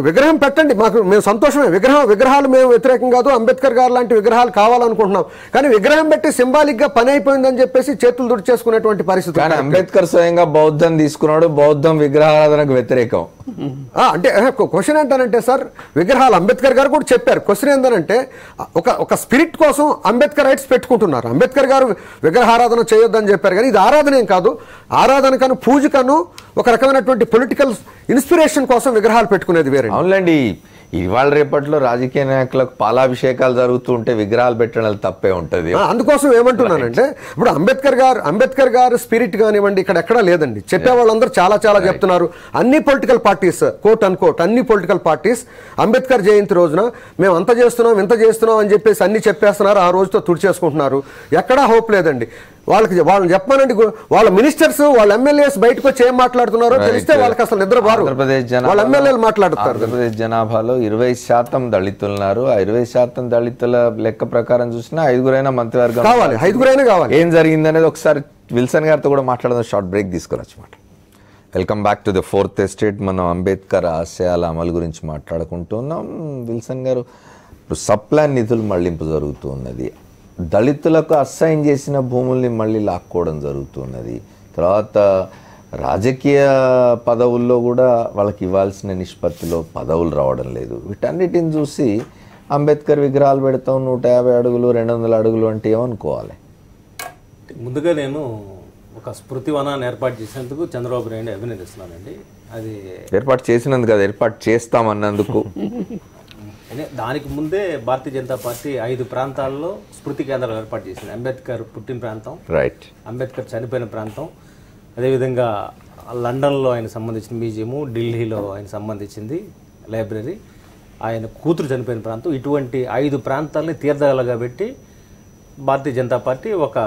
విగ్రహం పెట్టండి, మేము సంతోషమే, విగ్రహాలు మేము వ్యతిరేకం కాదు, అంబేద్కర్ గారు లాంటి విగ్రహాలు కావాలనుకుంటున్నాం. కానీ విగ్రహం పెట్టి సింబాలిక్గా పని అయిపోయిందని చెప్పేసి చేతులు దుడిచేసుకునేటువంటి పరిస్థితి. కానీ అంబేద్కర్ స్వయంగా బౌద్ధం తీసుకున్నాడు, బౌద్ధం విగ్రహారాధనకు వ్యతిరేకం. అంటే క్వశ్చన్ ఏంటంటే సార్, విగ్రహాలు అంబేద్కర్ గారు కూడా చెప్పారు. క్వశ్చన్ ఏంటంటే ఒక స్పిరిట్ కోసం అంబేద్కర్ రైట్స్ పెట్టుకుంటున్నారు. అంబేద్కర్ గారు విగ్రహారాధన చేయొద్దని చెప్పారు, కానీ ఇది ఆరాధన ఏం కాదు. ఆరాధన కను పూజ కను ఒక రకమైనటువంటి పొలిటికల్ ఇన్స్పిరేషన్ కోసం విగ్రహాలు పెట్టుకునేది వేరే. అవునులేండి, ఇవాళ రేపట్లో రాజకీయ నాయకులకు పాలాభిషేకాలు జరుగుతూ ఉంటే విగ్రహాలు పెట్టడం తప్పే ఉంటుంది. అందుకోసం ఏమంటున్నానంటే ఇప్పుడు అంబేద్కర్ గారు స్పిరిట్ కానివ్వండి ఇక్కడ ఎక్కడా లేదండి. చెప్పే వాళ్ళందరూ చాలా చెప్తున్నారు. అన్ని పొలిటికల్ పార్టీస్ కోట్ అన్కోట్ అన్ని పొలిటికల్ పార్టీస్ అంబేద్కర్ జయంతి రోజున మేము అంత చేస్తున్నాం ఇంత చేస్తున్నాం అని చెప్పేసి అన్ని చెప్పేస్తున్నారు. ఆ రోజుతో తుడిచేసుకుంటున్నారు. ఎక్కడా హోప్ లేదండి. వాళ్ళని చెప్పానండి, వాళ్ళ మినిస్టర్స్ వాళ్ళ ఎమ్మెల్యేస్ బయటకు వచ్చి ఏం మాట్లాడుతున్నారో తెలిస్తే వాళ్ళకి అసలు నిద్ర బారు. వాళ్ళ ఎమ్మెల్యేలు మాట్లాడుతారు. ఆంధ్రప్రదేశ్ జనాభాలో 20% దళితులు ఉన్నారు. ఆ 20% దళితుల లెక్క ప్రకారం చూసినా 5 మంత్రివర్గం కావాలి, 5 కావాలి. ఏం జరిగింది అనేది ఒకసారి విల్సన్ గారితో కూడా మాట్లాడదాం. షార్ట్ బ్రేక్ తీసుకురావచ్చు మాట. Welcome back to the fourth estate. మనం అంబేద్కర్ ఆశయాల అమలు గురించి మాట్లాడుకుంటున్నాం. విల్సన్ గారు, ఇప్పుడు సప్లాన్ నిధులు మళ్లింపు జరుగుతూ ఉన్నది. దళితులకు అసైన్ చేసిన భూముల్ని మళ్ళీ లాక్కోవడం జరుగుతున్నది. తర్వాత రాజకీయ పదవుల్లో కూడా వాళ్ళకి ఇవ్వాల్సిన నిష్పత్తిలో పదవులు రావడం లేదు. వీటన్నిటిని చూసి అంబేద్కర్ విగ్రహాలు పెడతాం 150 అడుగులు 200 అడుగులు అంటే ఏమనుకోవాలి? ముందుగా నేను ఒక స్మృతి వనాన్ని ఏర్పాటు చేసినందుకు చంద్రబాబు నాయుడు అభినందిస్తున్నానండి. అది ఏర్పాటు చేసినందుకు కదా, ఏర్పాటు చేస్తామన్నందుకు. దానికి ముందే భారతీయ జనతా పార్టీ 5 ప్రాంతాల్లో స్మృతి కేంద్రాలు ఏర్పాటు చేసింది. అంబేద్కర్ పుట్టిన ప్రాంతం, రైట్, అంబేద్కర్ చనిపోయిన ప్రాంతం, అదేవిధంగా లండన్లో ఆయన సంబంధించిన మ్యూజియము, ఢిల్లీలో ఆయన సంబంధించింది లైబ్రరీ, ఆయన కూతురు చనిపోయిన ప్రాంతం, ఇటువంటి 5 ప్రాంతాలని తీర్థాలుగా పెట్టి భారతీయ జనతా పార్టీ ఒక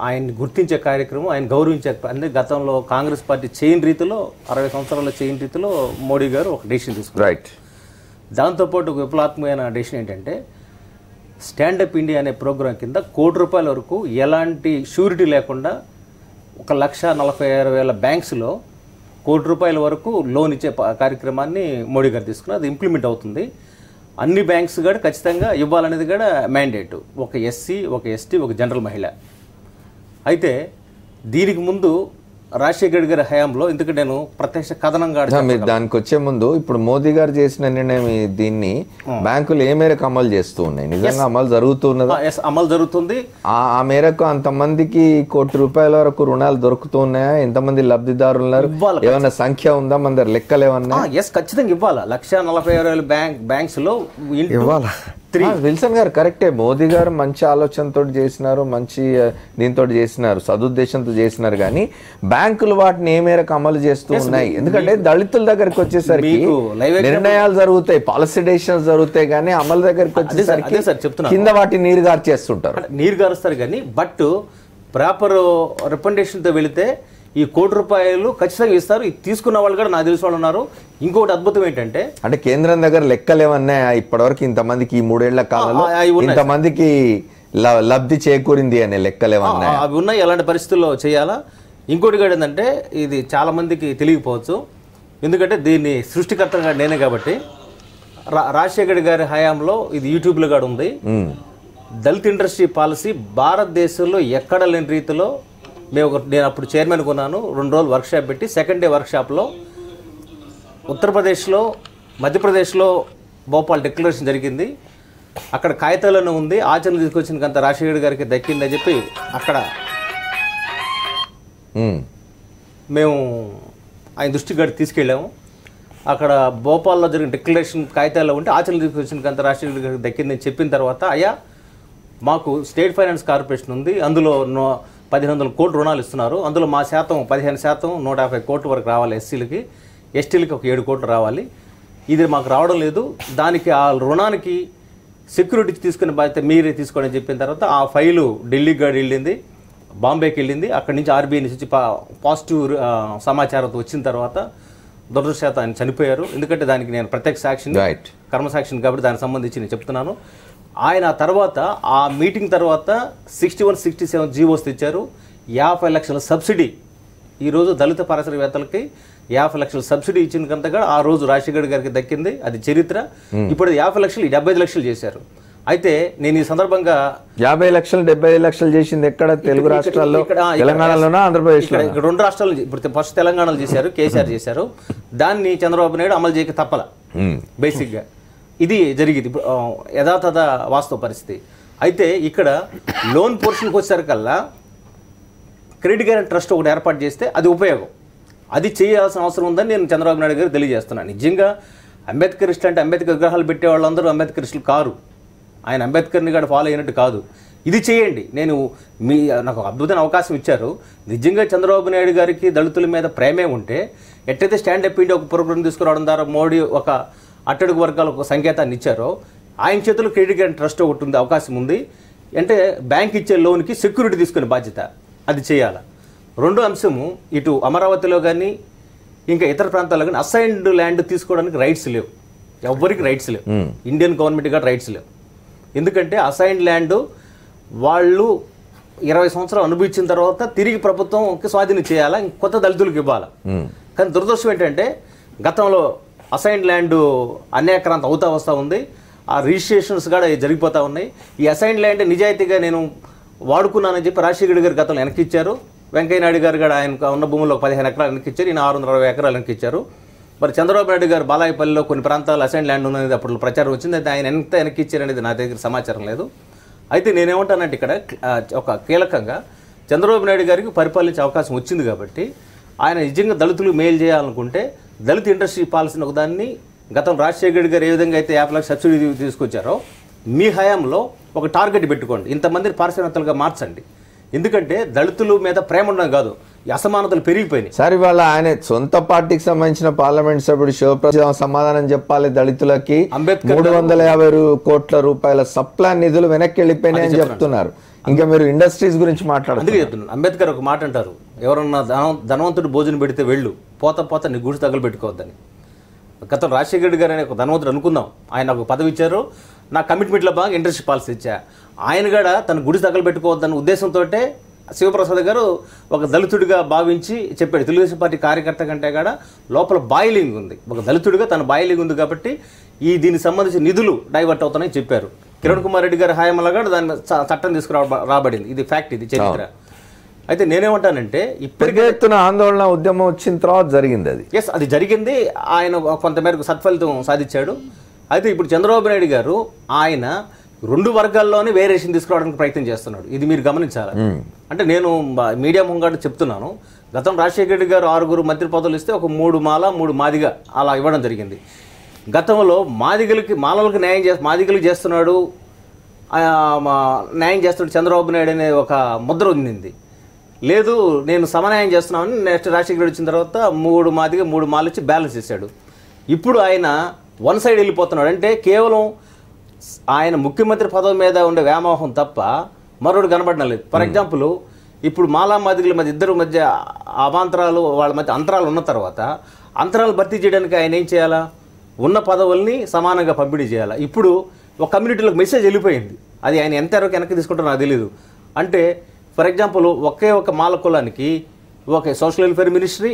ఆయన్ని గుర్తించే కార్యక్రమం, ఆయన గౌరవించే, అంటే గతంలో కాంగ్రెస్ పార్టీ చేయని రీతిలో 60 సంవత్సరాల చేయని రీతిలో మోడీ గారు ఒక డెసిషన్ తీసుకున్నారు. రైట్. దాంతోపాటు ఒక విప్లవాత్మకమైన డెసిషన్ ఏంటంటే స్టాండప్ ఇండియా అనే ప్రోగ్రాం కింద ₹1 కోటి వరకు ఎలాంటి షూరిటీ లేకుండా 1,46,000 బ్యాంక్స్లో ₹1 కోటి వరకు లోన్ ఇచ్చే కార్యక్రమాన్ని మోడీ గారు తీసుకున్నారు. అది ఇంప్లిమెంట్ అవుతుంది. అన్ని బ్యాంక్స్ కూడా ఖచ్చితంగా ఇవ్వాలనేది కూడా మ్యాండేటు. ఒక ఎస్సీ, ఒక ఎస్టీ, ఒక జనరల్ మహిళ. అయితే దీనికి ముందు రాజశేఖర్ గారి హయాంలో, ఎందుకంటే నేను ప్రత్యక్ష కథనంగా దానికి వచ్చే ముందు ఇప్పుడు మోదీ గారు చేసిన నిర్ణయం దీన్ని బ్యాంకులు ఏ మేరకు అమలు చేస్తూ ఉన్నాయి? నిజంగా అమలు జరుగుతున్నదా? అమలు జరుగుతుంది. ఆ మేరకు అంతమందికి ₹1 కోటి వరకు రుణాలు దొరుకుతున్నాయా? ఎంతమంది లబ్ధిదారులు ఉన్నారు? ఏమన్నా సంఖ్య ఉందా? మన దగ్గర లెక్కలు ఏమన్నా? ఖచ్చితంగా ఇవ్వాలి. 1,46,000 బ్యాంక్స్ లో ఇవ్వాలి. విల్సన్ గారు కరెక్టే, మోదీ గారు మంచి ఆలోచనతో చేసినారు, మంచి దీంతో చేసినారు, సదుద్దేశంతో చేసినారు. కానీ బ్యాంకులు వాటిని ఏ మేరకు అమలు చేస్తూ ఉన్నాయి? ఎందుకంటే దళితుల దగ్గరికి వచ్చేసరికి నిర్ణయాలు జరుగుతాయి, పాలసీ డెసిషన్స్ జరుగుతాయి, కానీ అమలు దగ్గరికి వచ్చేసరికి కింద వాటి నీరు గార్చేస్తుంటారు. నీరు గారుస్తారు కానీ బట్ ప్రాపర్ రికమెండేషన్తో వెళితే ఈ ₹1 కోటి ఖచ్చితంగా ఇస్తారు. ఇది తీసుకున్న వాళ్ళు కూడా నాకు తెలిసిన వాళ్ళు ఉన్నారు. ఇంకొకటి అద్భుతం ఏంటంటే, అంటే కేంద్రం దగ్గర లెక్కలు ఏమన్నా ఇప్పటివరకు ఇంతమందికి ఈ 3 ఏళ్ల కాలంలో ఇంతమందికి లబ్ధి చేకూరింది అనే లెక్కలు ఏమన్నా అవి ఉన్నాయి? ఎలాంటి పరిస్థితుల్లో చేయాలా? ఇంకోటి కూడా ఏంటంటే, ఇది చాలా మందికి తెలియకపోవచ్చు, ఎందుకంటే దీన్ని సృష్టికర్తగా నేనే కాబట్టి. రాజశేఖర్ గారి హయాంలో ఇది యూట్యూబ్లో కూడా ఉంది. దళిత్ ఇండస్ట్రీ పాలసీ భారతదేశంలో ఎక్కడ లేని రీతిలో నేను అప్పుడు చైర్మన్ కొన్నాను. 2 రోజులు వర్క్షాప్ పెట్టి, సెకండ్ డే వర్క్షాప్లో ఉత్తరప్రదేశ్లో, మధ్యప్రదేశ్లో భోపాల్ డిక్లరేషన్ జరిగింది. అక్కడ కాగితాలను ఉంది, ఆచరణ తీసుకొచ్చినంత రాజశేఖర్ గారికి దక్కిందని చెప్పి అక్కడ మేము ఆయన దృష్టికి గడి తీసుకెళ్ళాము. అక్కడ భోపాల్లో జరిగిన డిక్లరేషన్ కాగితాల్లో ఉంటే ఆచరణ తీసుకొచ్చినంత రాజశేఖర్ గారికి దక్కిందని చెప్పిన తర్వాత, అయ్యా మాకు స్టేట్ ఫైనాన్స్ కార్పొరేషన్ ఉంది, అందులో 1,500 కోట్లు రుణాలు ఇస్తున్నారు, అందులో మా శాతం 15%, 150 కోట్ల వరకు రావాలి. ఎస్సీలకి, ఎస్టీలకి ఒక 7 కోట్లు రావాలి. ఇది మాకు రావడం లేదు, దానికి ఆ రుణానికి సెక్యూరిటీ తీసుకునే బాధ్యత మీరే తీసుకోండి అని చెప్పిన తర్వాత ఆ ఫైలు ఢిల్లీకి కూడా వెళ్ళింది, బాంబేకి వెళ్ళింది. అక్కడి నుంచి ఆర్బీఐ నుంచి పాజిటివ్ సమాచారంతో వచ్చిన తర్వాత దురదృష్టవశాత్తు ఆయన చనిపోయారు. ఎందుకంటే దానికి నేను ప్రత్యక్ష సాక్షిని, కర్మసాక్షిని కాబట్టి దానికి సంబంధించి నేను చెప్తున్నాను. ఆయన తర్వాత ఆ మీటింగ్ తర్వాత 61, 67 జీవోస్ తెచ్చారు. 50 లక్షల సబ్సిడీ ఈరోజు దళిత పారిశ్రామికవేత్తలకి 50 లక్షల సబ్సిడీ ఇచ్చిన కంతగా ఆ రోజు రాజశేఖర్ గారికి దక్కింది. అది చరిత్ర. ఇప్పుడు 50 లక్షలు 75 లక్షలు చేశారు. అయితే నేను ఈ సందర్భంగా 50 లక్షలు 75 లక్షలు చేసింది ఎక్కడ? తెలుగు రాష్ట్రాల్లో, తెలంగాణలోనా, ఆంధ్రప్రదేశ్లో? ఇక్కడ 2 రాష్ట్రాలు. ఇప్పుడు ఫస్ట్ తెలంగాణలో చేశారు, కేసీఆర్ చేశారు. దాన్ని చంద్రబాబు నాయుడు అమలు చేయక తప్పల. బేసిక్గా ఇది జరిగింది యథాతథ వాస్తవ పరిస్థితి. అయితే ఇక్కడ లోన్ పోర్షన్కి వచ్చేసరికల్లా క్రెడిట్ గ్యారెంటీ ట్రస్ట్ ఒకటి ఏర్పాటు చేస్తే అది ఉపయోగం. అది చేయాల్సిన అవసరం ఉందని నేను చంద్రబాబు నాయుడు గారికి తెలియజేస్తున్నాను. నిజంగా అంబేద్కరిస్టులు అంటే అంబేద్కర్ విగ్రహాలు పెట్టే వాళ్ళందరూ అంబేద్కరిస్టులు కారు. ఆయన అంబేద్కర్ని కూడా ఫాలో అయినట్టు కాదు. ఇది చేయండి. నాకు అద్భుతమైన అవకాశం ఇచ్చారు. నిజంగా చంద్రబాబు నాయుడు గారికి దళితుల మీద ప్రేమే ఉంటే ఎట్టయితే స్టాండప్ ఇండియా ఒక ప్రోగ్రాం తీసుకురావడం ద్వారా మోడీ ఒక అట్టడుగు వర్గాలకు ఒక సంకేతాన్ని ఇచ్చారో ఆయన చేతుల్లో క్రెడిట్ గ్యారెంటీ ట్రస్ట్ ఒకటి ఉంది, అవకాశం ఉంది. అంటే బ్యాంక్ ఇచ్చే లోన్కి సెక్యూరిటీ తీసుకునే బాధ్యత అది చేయాలి. రెండో అంశము, ఇటు అమరావతిలో కానీ ఇంకా ఇతర ప్రాంతాల్లో కానీ అసైన్డ్ ల్యాండ్ తీసుకోవడానికి రైట్స్ లేవు. ఎవ్వరికి రైట్స్ లేవు. ఇండియన్ గవర్నమెంట్ కూడా రైట్స్ లేవు. ఎందుకంటే అసైన్డ్ ల్యాండ్ వాళ్ళు 20 సంవత్సరాలు అనుభవించిన తర్వాత తిరిగి ప్రభుత్వంకి స్వాధీనం చేయాలా, కొత్త దళితులకు ఇవ్వాలి. కానీ దురదృష్టం ఏంటంటే గతంలో అసైన్డ్ ల్యాండ్ అన్యాక్రాంతం అవుతా వస్తూ ఉంది. ఆ రిజిస్ట్రేషన్స్ కూడా జరిగిపోతూ ఉన్నాయి. ఈ అసైన్డ్ ల్యాండ్ నిజాయితీగా నేను వాడుకున్నానని చెప్పి రాజశేఖర్ గారు గతంలో వెనక్కి ఇచ్చారు. వెంకయ్యనాయుడు గారు కూడా ఆయన ఉన్న భూముల్లో 15 ఎకరాలు వెనక్కి ఇచ్చారు. ఈయన 660 ఎకరాలు వెనక్కి ఇచ్చారు. మరి చంద్రబాబు నాయుడు గారు బాలాయపల్లిలో కొన్ని ప్రాంతాలు అసైన్డ్ ల్యాండ్ ఉన్నది అప్పుడు ప్రచారం వచ్చింది. అయితే ఆయన ఎంత వెనక్కి ఇచ్చారనేది నా దగ్గర సమాచారం లేదు. అయితే నేనేమంటానంటే ఇక్కడ ఒక కీలకంగా చంద్రబాబు నాయుడు గారికి పరిపాలించే అవకాశం వచ్చింది కాబట్టి ఆయన నిజంగా దళితులు మేలు చేయాలనుకుంటే దళిత ఇండస్ట్రీ పాలసీని ఒకదాన్ని గతం రాజశేఖర్ గారు ఏ విధంగా అయితే 50 లక్షల సబ్సిడీ తీసుకొచ్చారో మీ హయాంలో ఒక టార్గెట్ పెట్టుకోండి, ఇంతమందిని పారిశ్రామికవేత్తలుగా మార్చండి. ఎందుకంటే దళితుల మీద ప్రేమ ఉండడం కాదు, ఈ అసమానతలు పెరిగిపోయినాయి. సార్ ఇవాళ ఆయన సొంత పార్టీకి సంబంధించిన పార్లమెంట్ సభ్యుడు శివప్రసాద్ సమాధానం చెప్పాలి. దళితులకి 350 కోట్ల రూపాయల సప్లాన్ నిధులు వెనక్కి వెళ్ళిపోయినాయని చెప్తున్నారు. ఇంకా మీరు ఇండస్ట్రీస్ గురించి మాట్లాడుతున్నారు. అందుకే చెప్తున్నాను. అంబేద్కర్ ఒక మాట అంటారు, ఎవరన్నా ధనవంతుడు భోజనం పెడితే వెళ్ళు, పోత నీ గుడి తగలు పెట్టుకోవద్దని. గతం రాజశేఖర్ రెడ్డి గారు అనే ఒక ధనవంతుడు అనుకుందాం, ఆయన ఒక పదవి ఇచ్చారు, నా కమిట్మెంట్లో బాగా ఇండస్ట్రీ పాలసీ ఇచ్చా. ఆయన కూడా తన గుడి తగలు పెట్టుకోవద్దన్న ఉద్దేశంతో శివప్రసాద్ గారు ఒక దళితుడిగా భావించి చెప్పాడు. తెలుగుదేశం పార్టీ కార్యకర్త కంటే కూడా లోపల బాయిలింగ్ ఉంది, ఒక దళితుడిగా తన బాయిలింగ్ ఉంది కాబట్టి దీనికి సంబంధించి నిధులు డైవర్ట్ అవుతాయని చెప్పారు. కిరణ్ కుమార్ రెడ్డి గారి హయాంలో కూడా దాని చట్టం తీసుకురాబడింది. ఇది ఫ్యాక్ట్, ఇది చరిత్ర. అయితే నేనేమంటానంటే ఇప్పటికే ఎత్తున ఆందోళన ఉద్యమం వచ్చిన తర్వాత జరిగింది అది. ఎస్, అది జరిగింది. ఆయన కొంతమేరకు సత్ఫలితం సాధించాడు. అయితే ఇప్పుడు చంద్రబాబు నాయుడు గారు ఆయన 2 వర్గాల్లోనే వేరియేషన్ తీసుకురావడానికి ప్రయత్నం చేస్తున్నాడు. ఇది మీరు గమనించాలి. అంటే నేను మీడియా ముంగట చెప్తున్నాను, గతం రాజశేఖర రెడ్డి గారు 6 మంత్రి పదవులు ఇస్తే ఒక 3 మాల 3 మాదిగ అలా ఇవ్వడం జరిగింది. గతంలో మాలలకు మాదిగలకు చేస్తున్నాడు, న్యాయం చేస్తున్నాడు చంద్రబాబు నాయుడు అనే ఒక ముద్ర ఉంది. లేదు నేను సమన్యాయం చేస్తున్నామని నెక్స్ట్ రాజశేఖర రెడ్డి వచ్చిన తర్వాత 3 మాదిగ 3 మాలు ఇచ్చి బ్యాలెన్స్ చేశాడు. ఇప్పుడు ఆయన వన్ సైడ్ వెళ్ళిపోతున్నాడు. అంటే కేవలం ఆయన ముఖ్యమంత్రి పదవి మీద ఉండే వ్యామోహం తప్ప మరొకటి కనబడడం లేదు. ఫర్ ఎగ్జాంపుల్ ఇప్పుడు మాలా మాదిగల మధ్య ఇద్దరు మధ్య అవాంతరాలు, వాళ్ళ మధ్య అంతరాలు ఉన్న తర్వాత అంతరాలు భర్తీ చేయడానికి ఆయన ఏం చేయాలా? ఉన్న పదవుల్ని సమానంగా పంపిణీ చేయాలా? ఇప్పుడు ఒక కమ్యూనిటీలోకి మెసేజ్ వెళ్ళిపోయింది. అది ఆయన ఎంతవరకు వెనక్కి తీసుకుంటారో నాకు తెలియదు. అంటే ఫర్ ఎగ్జాంపుల్ ఒకే ఒక మాల కులానికి ఒక సోషల్ వెల్ఫేర్ మినిస్ట్రీ,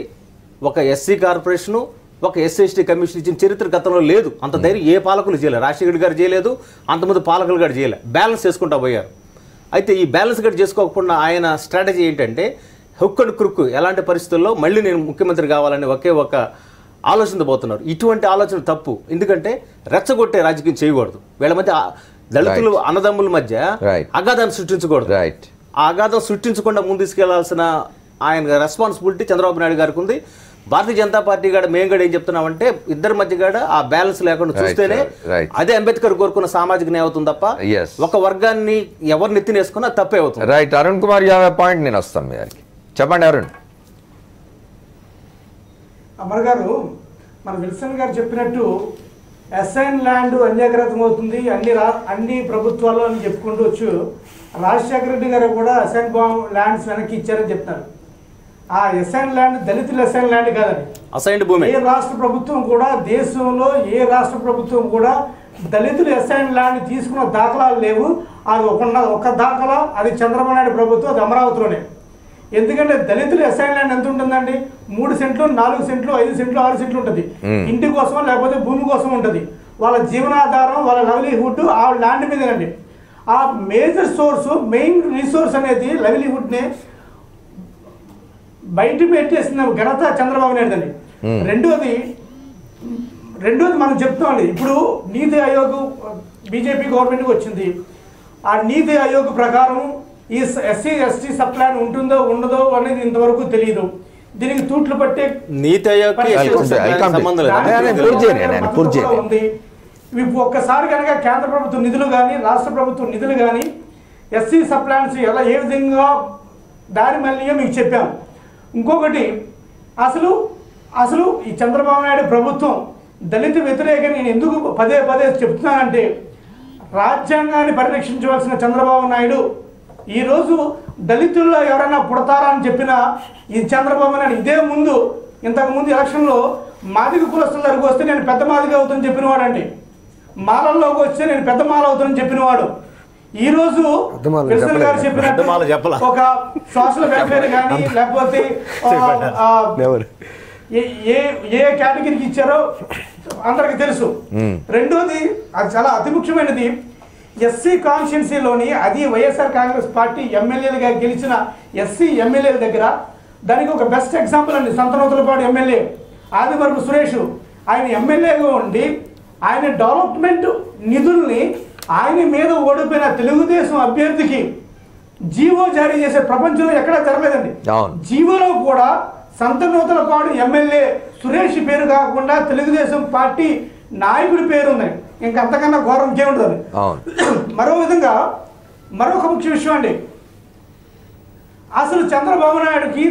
ఒక ఎస్సీ కార్పొరేషను, ఒక ఎస్సీ ఎస్టీ కమిషన్ ఇచ్చిన చరిత్ర గతంలో లేదు. అంత ధైర్యం ఏ పాలకులు చేయలేదు. రాజశేఖర్ గారు చేయలేదు, అంతమంది పాలకులు గారు చేయలేదు. బ్యాలెన్స్ చేసుకుంటూ పోయారు. అయితే ఈ బ్యాలెన్స్ గట్టి చేసుకోకుండా ఆయన స్ట్రాటజీ ఏంటంటే హుక్ అండ్ క్రుక్, ఎలాంటి పరిస్థితుల్లో మళ్ళీ నేను ముఖ్యమంత్రి కావాలని ఒకే ఒక ఆలోచన పోతున్నారు. ఇటువంటి ఆలోచన తప్పు. ఎందుకంటే రెచ్చగొట్టే రాజకీయం చేయకూడదు. వీళ్ళ మధ్య దళితులు అన్నదమ్ముల మధ్య అగాధాన్ని సృష్టించకూడదు. ఆ అగాధం సృష్టించకుండా ముందు తీసుకెళ్లాల్సిన ఆయన రెస్పాన్సిబిలిటీ చంద్రబాబు నాయుడు గారికి ఉంది. భారతీయ జనతా పార్టీ కూడా మేము కూడా ఏం చెప్తున్నామంటే ఇద్దరి మధ్య కూడా ఆ బ్యాలెన్స్ లేకుండా చూస్తేనే అదే అంబేద్కర్ కోరుకున్న సామాజిక న్యాయం అవుతుంది తప్ప ఒక వర్గాన్ని ఎవరిని ఎత్తినేసుకున్నా తప్పే అవుతుంది. రైట్. అరుణ్ కుమార్ పాయింట్ నేను వస్తాను మీ గారికి. చెప్పండి అరుణ్. అమర్ గారు, మన విల్సన్ గారు చెప్పినట్టు అసైన్ ల్యాండ్ అన్యాగ్రతం అవుతుంది అన్ని ప్రభుత్వాల్లో అని చెప్పుకుంటూ వచ్చు. రాజశేఖర రెడ్డి గారు కూడా అసైన్ ల్యాండ్స్ వెనక్కి ఇచ్చారని చెప్తారు. ఆ ఎస్ఐన్ ల్యాండ్ దళితుల ఎస్ఐన్ ల్యాండ్ కాదండి. అసైన్డ్ భూమి. ఏ రాష్ట్ర ప్రభుత్వం కూడా, దేశంలో ఏ రాష్ట్ర ప్రభుత్వం కూడా దళితులు ఎస్ఐన్ ల్యాండ్ తీసుకున్న దాఖలాలు లేవు. అది ఒక దాఖలా, అది చంద్రబాబు నాయుడు ప్రభుత్వం, అది అమరావతిలోనే. ఎందుకంటే దళితులు ఎస్ఐన్ ల్యాండ్ ఎంత ఉంటుందండి? 3 సెంట్లు, 4 సెంట్లు, 5 సెంట్లు, 6 సెంట్లు ఉంటుంది. ఇంటి కోసం లేకపోతే భూమి కోసం ఉంటుంది. వాళ్ళ జీవనాధారం, వాళ్ళ లైవ్లీహుడ్ ఆ ల్యాండ్ మీదేనండి. ఆ మేజర్ సోర్స్, మెయిన్ రిసోర్స్ అనేది లైవ్లీహుడ్ని బయట పెట్టేసిన ఘనత చంద్రబాబు నాయుడు అండి. రెండోది మనం చెప్తామండి, ఇప్పుడు నీతి ఆయోగ్ బీజేపీ గవర్నమెంట్కి వచ్చింది. ఆ నీతి ఆయోగ్ ప్రకారం ఈ ఎస్సీ ఎస్టీ సబ్ ప్లాన్ ఉంటుందో ఉండదో అనేది ఇంతవరకు తెలియదు. దీనికి తూట్లు పట్టే నీతి ఆయోగ్ ఉంది. ఒక్కసారి కనుక కేంద్ర ప్రభుత్వ నిధులు కానీ రాష్ట్ర ప్రభుత్వ నిధులు కానీ ఎస్సీ సబ్ ప్లాన్స్ ఎలా ఏ విధంగా దారి మళ్ళీ మీకు చెప్పాము. ఇంకొకటి, అసలు ఈ చంద్రబాబు నాయుడు ప్రభుత్వం దళిత వ్యతిరేక, నేను ఎందుకు పదే చెప్తున్నానంటే, రాజ్యాంగాన్ని పరిరక్షించవలసిన చంద్రబాబు నాయుడు ఈరోజు దళితుల్లో ఎవరైనా పుడతారా అని చెప్పినా ఈ చంద్రబాబు నాయుడు ఇంతకుముందు ఎలక్షన్లో మాదిగ కులస్తుల దగ్గరకు వస్తే నేను పెద్ద మాదిగ అవుతానని చెప్పినవాడు అండి. మాలల్లోకి వస్తే నేను పెద్ద మాల అవుతానని చెప్పినవాడు. ఈ రోజు ప్రెసిడెంట్ గారు చెప్పినట్టు ఒక సోషల్ వెల్ఫేర్ కానీ లేకపోతే ఏ కేటగిరీకి ఇచ్చారో అందరికి తెలుసు. రెండోది, అది చాలా అతి ముఖ్యమైనది, ఎస్సీ కాన్స్టిట్యున్సీలోని అది వైఎస్ఆర్ కాంగ్రెస్ పార్టీ ఎమ్మెల్యేలుగా గెలిచిన ఎస్సీ ఎమ్మెల్యేల దగ్గర దానికి ఒక బెస్ట్ ఎగ్జాంపుల్ అండి. సంతనూతలపాడు ఎమ్మెల్యే ఆదివరపు సురేష్, ఆయన ఎమ్మెల్యేగా ఉండి ఆయన డెవలప్మెంట్ నిధుల్ని ఆయన మీద ఓడిపోయిన తెలుగుదేశం అభ్యర్థికి జీవో జారీ చేసే ప్రపంచంలో ఎక్కడా జరగలేదండి. జీవోలో కూడా సంతనూతలపాడు ఎమ్మెల్యే సురేష్ పేరు కాకుండా తెలుగుదేశం పార్టీ నాయకుడి పేరు ఉన్నాయి. ఇంకంతకన్నా ఘోరం ఇంకేముంటుంది. మరో విధంగా మరొక ముఖ్య విషయం అండి, అసలు చంద్రబాబు నాయుడుకి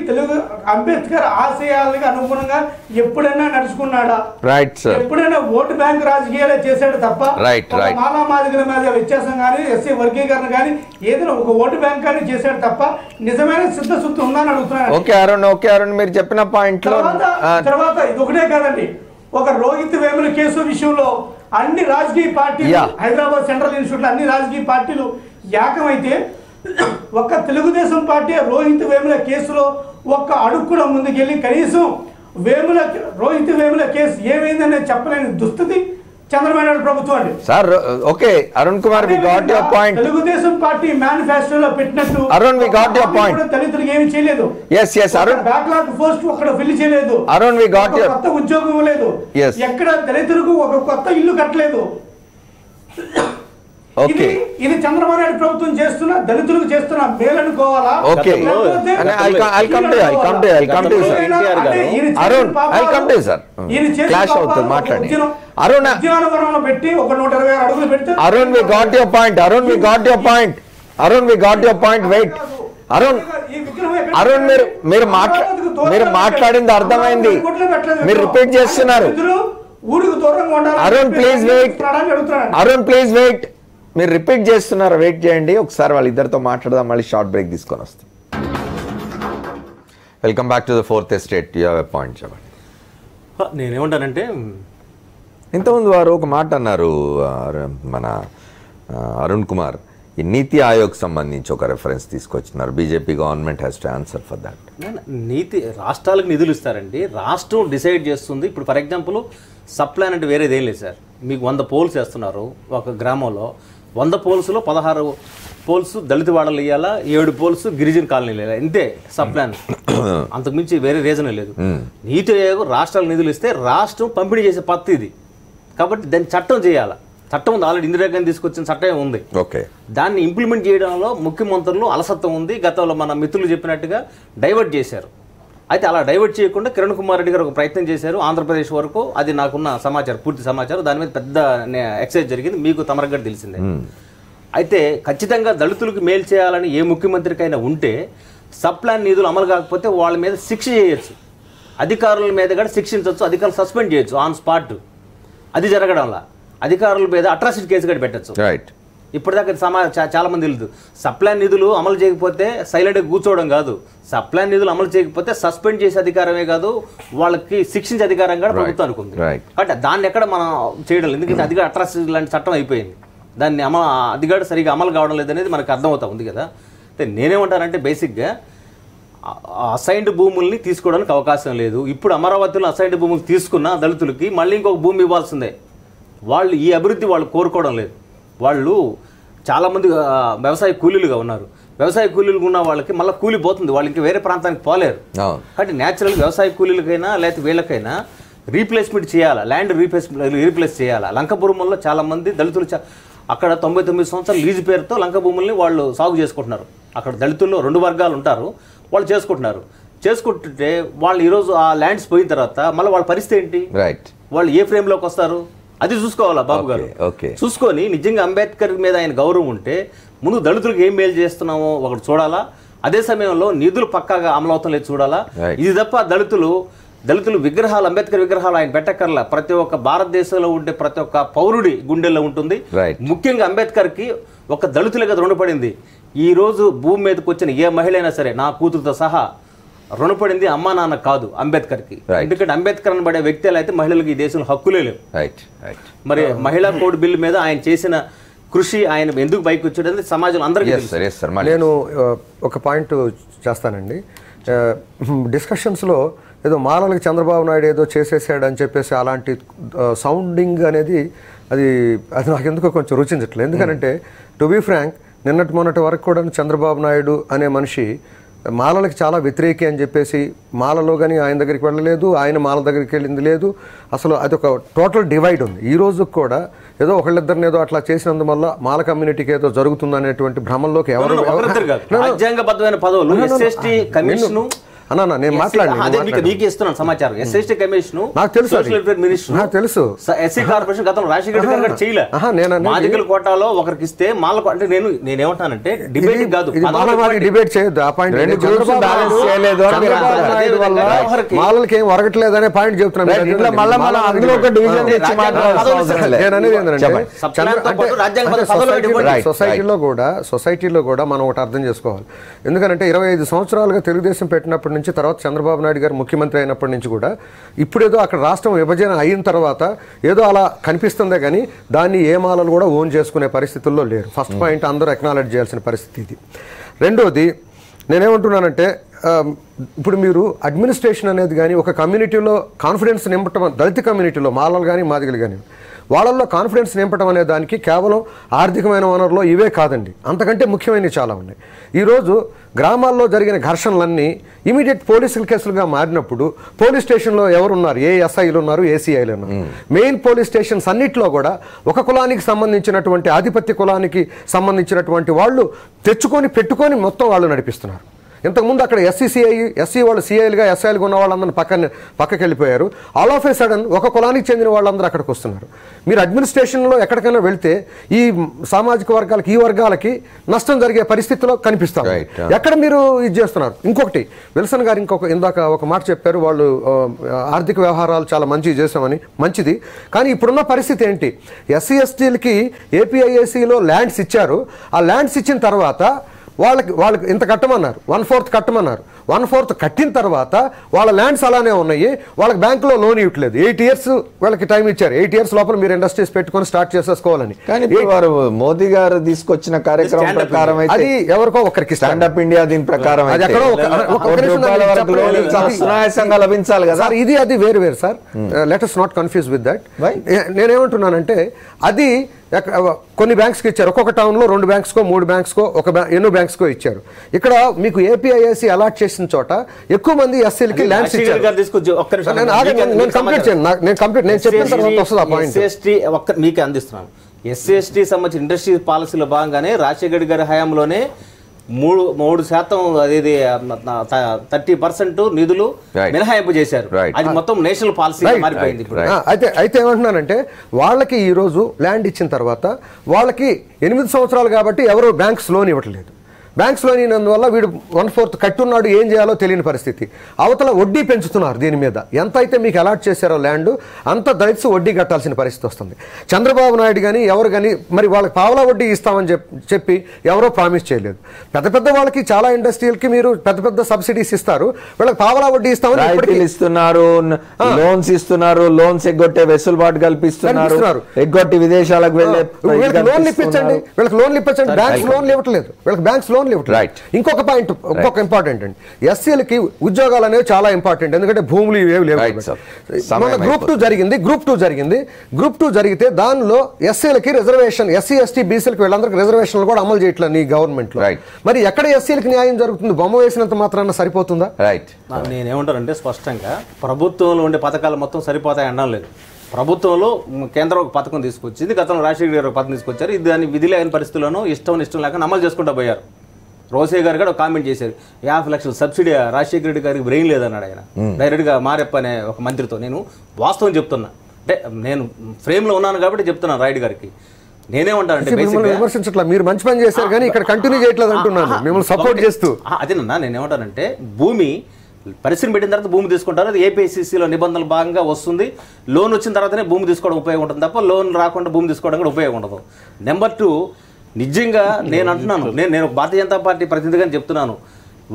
అంబేద్కర్ ఆశయాలకు అనుగుణంగా ఎప్పుడైనా నడుచుకున్నాడా? ఎప్పుడైనా ఓటు బ్యాంక్ రాజకీయాలే చేశాడు తప్ప మాలా మాదిగల మీద వ్యత్యాసం కానీ ఎస్సీ వర్గీకరణ కానీ ఏదైనా ఒక ఓటు బ్యాంక్ కానీ చేశాడు తప్ప నిజమైన సిద్ధశుద్ధి ఉందని అడుగుతున్నాను. మీరు చెప్పిన పాయింట్ తర్వాత ఇది ఒకటే కాదండి, ఒక రోహిత్ వేముల కేసు విషయంలో అన్ని రాజకీయ పార్టీలు, హైదరాబాద్ సెంట్రల్ ఇన్స్టిట్యూట్ అన్ని రాజకీయ పార్టీలు ఏకమైతే ఒక్క తెలుగుదేశం పార్టీ రోహిత్ వేముల కేసులో ఒక్క అడుగు కూడా ముందుకెళ్ళి కనీసం రోహిత్ వేముల కేసు ఏమైందనే చెప్పలేని దుస్థితి చంద్రబాబు నాయుడు ప్రభుత్వం అండి. Sir okay Arun Kumar, we got your point. Telugu Desam party మేనిఫెస్టోలో పెట్టినట్టు Arun, we got your point. దళితులకు ఏమీ చేయలేదు. అరుణ్, బ్యాక్లాగ్ పోస్ట్ ఒక్కడ ఫిల్ చేయలేదు. అరుణ్, వి గాట్ యువర్ కొత్త ఉద్యోగం లేదు. ఎక్కడ దళితులకు ఒక కొత్త ఇల్లు కట్టలేదు. ఇది చంద్రబాబు నాయుడు ప్రభుత్వం చేస్తున్న దళితులకు చేస్తున్న మేలనుకోవాలా? ఉద్యానవనంలో పెట్టి ఒక 120 అడుగులు పెట్టి Arun, we got your point. Wait Arun, మీరు మాట్లాడింది అర్థమైంది, మీరు రిపీట్ చేస్తున్నారు. ఊరికి దూరంగా ఉండాలి. అరుణ్ ప్లీజ్ వెయిట్, మీరు రిపీట్ చేస్తున్నారు, వెయిట్ చేయండి. ఒకసారి వాళ్ళిద్దరితో మాట్లాడదాం, మళ్ళీ షార్ట్ బ్రేక్ తీసుకొని వస్తాం. Welcome back to the fourth estate. You have a point చెప్పండి. నేనేమంటానంటే, ఇంతకుముందు వారు ఒక మాట అన్నారు, మన అరుణ్ కుమార్, ఈ నీతి ఆయోగ్ సంబంధించి ఒక రెఫరెన్స్ తీసుకొచ్చినారు. BJP government has to answer for that. రాష్ట్రాలకు నిధులు ఇస్తారండి, రాష్ట్రం డిసైడ్ చేస్తుంది. ఇప్పుడు ఫర్ ఎగ్జాంపుల్ సప్లైన్ అంటే వేరేదేం లేదు సార్. మీకు 100 పోల్స్ వేస్తున్నారు ఒక గ్రామంలో, 100 పోల్స్లో 16 పోల్స్ దళిత వాడలు ఇవ్వాలా, 7 పోల్స్ గిరిజన కాలనీలు ఇవ్వాలి, ఇంతే సప్లాన్. అంతకుమించి వేరే రీజనే లేదు. నీతి ఆయోగ్ రాష్ట్రాలకు నిధులు ఇస్తే రాష్ట్రం పంపిణీ చేసే పద్ధతి ఇది. కాబట్టి దాన్ని చట్టం చేయాలి. చట్టం ఉంది, ఆల్రెడీ ఇందిరాగాంధీ తీసుకొచ్చిన చట్టం ఉంది. దాన్ని ఇంప్లిమెంట్ చేయడంలో ముఖ్యమంత్రులు అలసత్వం ఉంది. గతంలో మన మిత్రులు చెప్పినట్టుగా డైవర్ట్ చేశారు. అయితే అలా డైవర్ట్ చేయకుండా కిరణ్ కుమార్ రెడ్డి గారు ఒక ప్రయత్నం చేశారు ఆంధ్రప్రదేశ్ వరకు. అది నాకున్న సమాచారం, పూర్తి సమాచారం. దాని మీద పెద్ద ఎక్సైజ్ జరిగింది, మీకు తమరగడ్డ తెలిసిందే. అయితే ఖచ్చితంగా దళితులకు మేలు చేయాలని ఏ ముఖ్యమంత్రికైనా ఉంటే సప్లాన్ నిధులు అమలు కాకపోతే వాళ్ళ మీద శిక్ష చేయొచ్చు, అధికారుల మీద కూడా శిక్షించవచ్చు, అధికారులు సస్పెండ్ చేయొచ్చు ఆన్ స్పాట్. అది జరగడంలా అధికారుల మీద అట్రాసిటీ కేసు కూడా పెట్టచ్చు. ఇప్పటిదాకా చాలా మంది తెలియదు. సప్లై నిధులు అమలు చేయకపోతే సైలెంట్గా కూర్చోవడం కాదు, సప్లై నిధులు అమలు చేయకపోతే సస్పెండ్ చేసే అధికారమే కాదు, వాళ్ళకి శిక్షించే అధికారం కూడా ప్రభుత్వానికి ఉంది. అంటే దాన్ని ఎక్కడ మనం చేయడం లేదు, ఎందుకంటే అది కూడా అట్రాసిటీ లాంటి చట్టం అయిపోయింది. దాన్ని అది కూడా సరిగా అమలు కావడం లేదనేది మనకు అర్థమవుతా ఉంది కదా. అయితే నేనేమంటానంటే బేసిక్గా అసైన్డ్ భూముల్ని తీసుకోవడానికి అవకాశం లేదు. ఇప్పుడు అమరావతిలో అసైన్డ్ భూములు తీసుకున్న దళితులకి మళ్ళీ ఇంకొక భూమి ఇవ్వాల్సిందే. వాళ్ళు ఈ అభివృద్ధి వాళ్ళు కోరుకోవడం లేదు. వాళ్ళు చాలామంది వ్యవసాయ కూలీలుగా ఉన్నారు. వ్యవసాయ కూలీలుగా ఉన్న వాళ్ళకి మళ్ళీ కూలి పోతుంది, వాళ్ళు ఇంకా వేరే ప్రాంతానికి పోలేరు. కాబట్టి న్యాచురల్ వ్యవసాయ కూలీలకైనా లేకపోతే వీళ్ళకైనా రీప్లేస్మెంట్ చేయాలా, ల్యాండ్ రీప్లేస్ చేయాలా. లంక భూముల్లో చాలామంది దళితులు అక్కడ 99 సంవత్సరాల లీజు పేరుతో లంక భూముల్ని వాళ్ళు సాగు చేసుకుంటున్నారు. అక్కడ దళితుల్లో 2 వర్గాలు ఉంటారు, వాళ్ళు చేసుకుంటుంటే వాళ్ళు ఈరోజు ఆ ల్యాండ్స్ పోయిన తర్వాత మళ్ళీ వాళ్ళ పరిస్థితి ఏంటి, వాళ్ళు ఏ ఫ్రేమ్లోకి వస్తారు అది చూసుకోవాలా బాబు గారు. చూసుకొని నిజంగా అంబేద్కర్ మీద ఆయన గౌరవం ఉంటే ముందు దళితులకు ఏం మేలు చేస్తున్నామో ఒకటి చూడాలా, అదే సమయంలో నిధులు పక్కాగా అమలవుతం లేదు చూడాలా. ఇది తప్ప దళితులు విగ్రహాలు, అంబేద్కర్ విగ్రహాలు ఆయన పెట్టకర్లా. ప్రతి ఒక్క భారతదేశంలో ఉండే ప్రతి ఒక్క పౌరుడి గుండెల్లో ఉంటుంది. ముఖ్యంగా అంబేద్కర్కి ఒక దళితులుగా రుణపడింది. ఈ రోజు భూమి మీదకి వచ్చిన ఏ మహిళ అయినా సరే, నా కూతురుతో సహా రుణపడింది అమ్మా నాన్న కాదు అంబేద్కర్కి. ఎందుకంటే అంబేద్కర్ అని పడే వ్యక్తులు అయితే మహిళలకు ఈ దేశంలో హక్కులే లేవు. మరి మహిళా కోడ్ బిల్లు మీద ఆయన చేసిన కృషి, ఆయన ఎందుకు పైకి వచ్చాడని సమాజంలో అందరికీ తెలుసు. నేను ఒక పాయింట్ చేస్తానండి. డిస్కషన్స్లో ఏదో మాలలకు చంద్రబాబు నాయుడు ఏదో చేసేసాడు అని చెప్పేసి అలాంటి సౌండింగ్ అనేది అది నాకు ఎందుకో కొంచెం రుచించట్లేదు. ఎందుకంటే టు బీ ఫ్రాంక్, మొన్నటి వరకు కూడా చంద్రబాబు నాయుడు అనే మనిషి మాలలకు చాలా వ్యతిరేకి అని చెప్పేసి మాలలో కానీ ఆయన దగ్గరికి వెళ్ళలేదు, ఆయన మాల దగ్గరికి వెళ్ళింది లేదు. అసలు అది ఒక టోటల్ డివైడ్ ఉంది. ఈ రోజు కూడా ఏదో ఒకళ్ళిద్దరిని ఏదో అట్లా చేసినందువల్ల మాల కమ్యూనిటీకి ఏదో జరుగుతుందనేటువంటి భ్రమంలోకి ఎవరు రాజ్యాంగబద్ధమైన పదవులు ఎస్ఎస్టీ కమిషన్ అన్నా నేను మీకు ఇస్తున్నాను సమాచారం. ఎస్ఎస్టీ కమిషన్ నాకు తెలుసు, నాకు తెలుసు. ఎస్సీ కార్పొరేషన్ గతంలో రాజశేఖర్ గారు చేయలే. మాదిగల కోటాలో ఒకరికి ఇస్తే మాలకు అంటే నేనేమంటానంటే డిబేట్ కాదు, డిబేట్ చేయొద్దు. ఆ పాయింట్ మాలకి ఏం ఒరగట్లేదు అనే పాయింట్ చెప్తున్నాను. సొసైటీలో కూడా మనం ఒకటి అర్థం చేసుకోవాలి. ఎందుకంటే 25 సంవత్సరాలుగా తెలుగుదేశం పెట్టినప్పటి నుంచి, తర్వాత చంద్రబాబు నాయుడు గారు ముఖ్యమంత్రి అయినప్పటి నుంచి కూడా ఇప్పుడేదో అక్కడ రాష్ట్రం విభజన అయిన తర్వాత ఏదో అలా కనిపిస్తుందే కానీ దాన్ని ఏ మాలలు కూడా ఓన్ చేసుకునే పరిస్థితుల్లో లేరు. ఫస్ట్ పాయింట్ అందరూ అక్నాలెడ్జ్ చేయాల్సిన పరిస్థితి ఇది. రెండోది నేనేమంటున్నానంటే, ఇప్పుడు మీరు అడ్మినిస్ట్రేషన్ అనేది కానీ ఒక కమ్యూనిటీలో కాన్ఫిడెన్స్ నింపటం, దళిత కమ్యూనిటీలో మాలలు కానీ మాదిగలు కానీ వాళ్ళల్లో కాన్ఫిడెన్స్ నింపటం అనే దానికి కేవలం ఆర్థికమైన వనరులో ఇవే కాదండి, అంతకంటే ముఖ్యమైనవి చాలా ఉన్నాయి. ఈరోజు గ్రామాల్లో జరిగిన ఘర్షణలన్నీ ఇమీడియట్ పోలీసుల కేసులుగా మారినప్పుడు పోలీస్ స్టేషన్లో ఎవరున్నారు, ఏ ఎస్ఐలు ఉన్నారు, ఏసీఐలు ఉన్నారు. మెయిన్ పోలీస్ స్టేషన్స్ అన్నింటిలో కూడా ఒక కులానికి సంబంధించినటువంటి ఆధిపత్య కులానికి సంబంధించినటువంటి వాళ్ళు పెట్టుకొని మొత్తం వాళ్ళు నడిపిస్తున్నారు. ఇంతకుముందు అక్కడ ఎస్సీ వాళ్ళు సిఐలుగా ఎస్ఐలుగా ఉన్న వాళ్ళందరూ పక్కకి వెళ్ళిపోయారు. ఆల్ ఆఫ్ ఏ సడన్ ఒక కులానికి చెందిన వాళ్ళందరూ అక్కడికి వస్తున్నారు. మీరు అడ్మినిస్ట్రేషన్లో ఎక్కడికైనా వెళ్తే ఈ సామాజిక వర్గాలకి, ఈ వర్గాలకి నష్టం జరిగే పరిస్థితిలో కనిపిస్తాం. ఎక్కడ మీరు ఇది చేస్తున్నారు? ఇంకొకటి, విల్సన్ గారు ఇందాక ఒక మాట చెప్పారు, వాళ్ళు ఆర్థిక వ్యవహారాలు చాలా మంచిగా చేసామని. మంచిది, కానీ ఇప్పుడున్న పరిస్థితి ఏంటి? ఎస్సీ ఎస్టీలకి ఏపీఐఏసీలో ల్యాండ్స్ ఇచ్చారు. ఆ ల్యాండ్స్ ఇచ్చిన తర్వాత వాళ్ళకి ఇంత కట్టమన్నారు, 1/4 కట్టమన్నారు. 1/4 కట్టిన తర్వాత వాళ్ళ ల్యాండ్స్ అలానే ఉన్నాయి, వాళ్ళకి బ్యాంకులో లోన్ ఇవ్వట్లేదు. 8 years వాళ్ళకి టైం ఇచ్చారు. 8 years లోపల మీరు ఇండస్ట్రీస్ పెట్టుకొని స్టార్ట్ చేసేసుకోవాలని. కానీ వారు మోదీ గారు తీసుకొచ్చిన కార్యక్రమం ప్రకారం అది ఎవరికో ఒకరికి స్టాండప్ ఇండియా దీని ప్రకారం లభించాలి కదా. ఇది అది వేరు sir. Let us not confuse with that. నేనేమంటున్నానంటే అది కొన్ని బ్యాంక్స్కి ఇచ్చారు. ఒక్కొక్క టౌన్లో 2 బ్యాంక్స్కో 3 బ్యాంక్స్కో ఎన్నో బ్యాంక్స్కో ఇచ్చారు. ఇక్కడ మీకు ఏపీఐఏసీ అలాట్ చేసిన చోట ఎక్కువ మంది ఎస్సీలకి ల్యాండ్స్ ఇచ్చారు. మీకు అందిస్తున్నాను. ఎస్సీ ఎస్టీ సంబంధించిన ఇండస్ట్రీ పాలసీలో భాగంగానే రాజశేఖర్ గారి హయాంలోనే 3% అదేది 30% నిధులు మినహాయింపు చేశారు. అది మొత్తం నేషనల్ పాలసీ మారిపోయింది. అయితే ఏమంటున్నానంటే, వాళ్ళకి ఈ రోజు ల్యాండ్ ఇచ్చిన తర్వాత వాళ్ళకి 8 సంవత్సరాలు కాబట్టి ఎవరు బ్యాంక్స్ లోన్ ఇవ్వట్లేదు. బ్యాంక్స్ లోన్ ఇన్నందువల్ల వీడు 1/4 కట్టున్నాడు, ఏం చేయాలో తెలియని పరిస్థితి. అవతల వడ్డీ పెంచుతున్నారు దీని మీద. ఎంత అయితే మీకు అలాట్ చేశారో ల్యాండ్ అంత దళిత్స్ వడ్డీ కట్టాల్సిన పరిస్థితి వస్తుంది. చంద్రబాబు నాయుడు కానీ ఎవరు కానీ మరి వాళ్ళకి పావలా వడ్డీ ఇస్తామని చెప్పి ఎవరో ప్రామిస్ చేయలేదు. పెద్ద పెద్ద వాళ్ళకి చాలా ఇండస్ట్రీలకి మీరు పెద్ద పెద్ద సబ్సిడీస్ ఇస్తారు, వీళ్ళకి పావలా వడ్డీ ఇస్తామని ఇస్తున్నారు, లోన్స్ ఇస్తున్నారు, లోన్స్ ఎగ్గొట్టే వెసులుబాటు కల్పిస్తున్నారు, ఎగ్గొట్టి విదేశాలకు వెళ్ళే లోన్లు ఇప్పించండి, వీళ్ళకి లోన్లు ఇప్పించండి. బ్యాంక్స్ లోన్లు ఇవ్వట్లేదు, వీళ్ళకి బ్యాంక్స్ లోన్లు ఇవ్వట్లేదు. ఇంకొక పాయింట్, ఇంకొక ఇంపార్టెంట్ అండి, ఎస్సీలకి ఉద్యోగాలు అనేవి చాలా ఇంపార్టెంట్. ఎందుకంటే భూములు ఇవేవి లేవు. గ్రూప్ 2 జరిగితే దానిలో ఎస్సీలకి రిజర్వేషన్, ఎస్సీ ఎస్టీ బీసీలకి వీళ్ళందరికీ రిజర్వేషన్లు కూడా అమలు చేయట్లేదు ఈ గవర్నమెంట్ లో. మరి ఎక్కడ ఎస్సీలకి న్యాయం జరుగుతుంది? బొమ్మ వేసినంత మాత్రాన సరిపోతుందా? నేనేమంటానంటే స్పష్టంగా ప్రభుత్వంలో ఉండే పథకాలు మొత్తం సరిపోతాయి అనడం లేదు. ప్రభుత్వంలో కేంద్రం ఒక పథకం తీసుకొచ్చింది, గతంలో రాజశేఖర్ గారు ఒక పథకం తీసుకొచ్చారు. ఇది దాన్ని విధి లేని పరిస్థితుల్లోనూ ఇష్టం లేక అమలు చేసుకుంటూ పోయారు. రోసే గారు కూడా ఒక కామెంట్ చేశారు, 50 లక్షల సబ్సిడీ రాజశేఖర రెడ్డి గారికి బ్రెయిన్ లేదన్నాడు ఆయన డైరెక్ట్గా. మారెప్ప అనే ఒక మంత్రితో నేను వాస్తవం చెప్తున్నా, అంటే నేను ఫ్రేమ్లో ఉన్నాను కాబట్టి చెప్తున్నాను రాయుడు గారికి. నేనేమంటానంటే విమర్శించట్లా, మీరు మంచి పని చేశారు కానీ ఇక్కడ కంటిన్యూ చేయట్లేదు అంటున్నాను, మిమ్మల్ని సపోర్ట్ చేస్తూ. అదేనన్నా నేనేమంటానంటే భూమి పరిశ్రమ పెట్టిన తర్వాత భూమి తీసుకుంటారు, అది ఏపీఐసీసీలో నిబంధనలు భాగంగా వస్తుంది. లోన్ వచ్చిన తర్వాతనే భూమి తీసుకోవడం ఉపయోగం ఉంటుంది తప్ప లోన్ రాకుండా భూమి తీసుకోవడం కూడా ఉపయోగం ఉండదు. నెంబర్ 2, నిజంగా నేను అంటున్నాను, నేను భారతీయ జనతా పార్టీ ప్రతినిధిగా చెప్తున్నాను,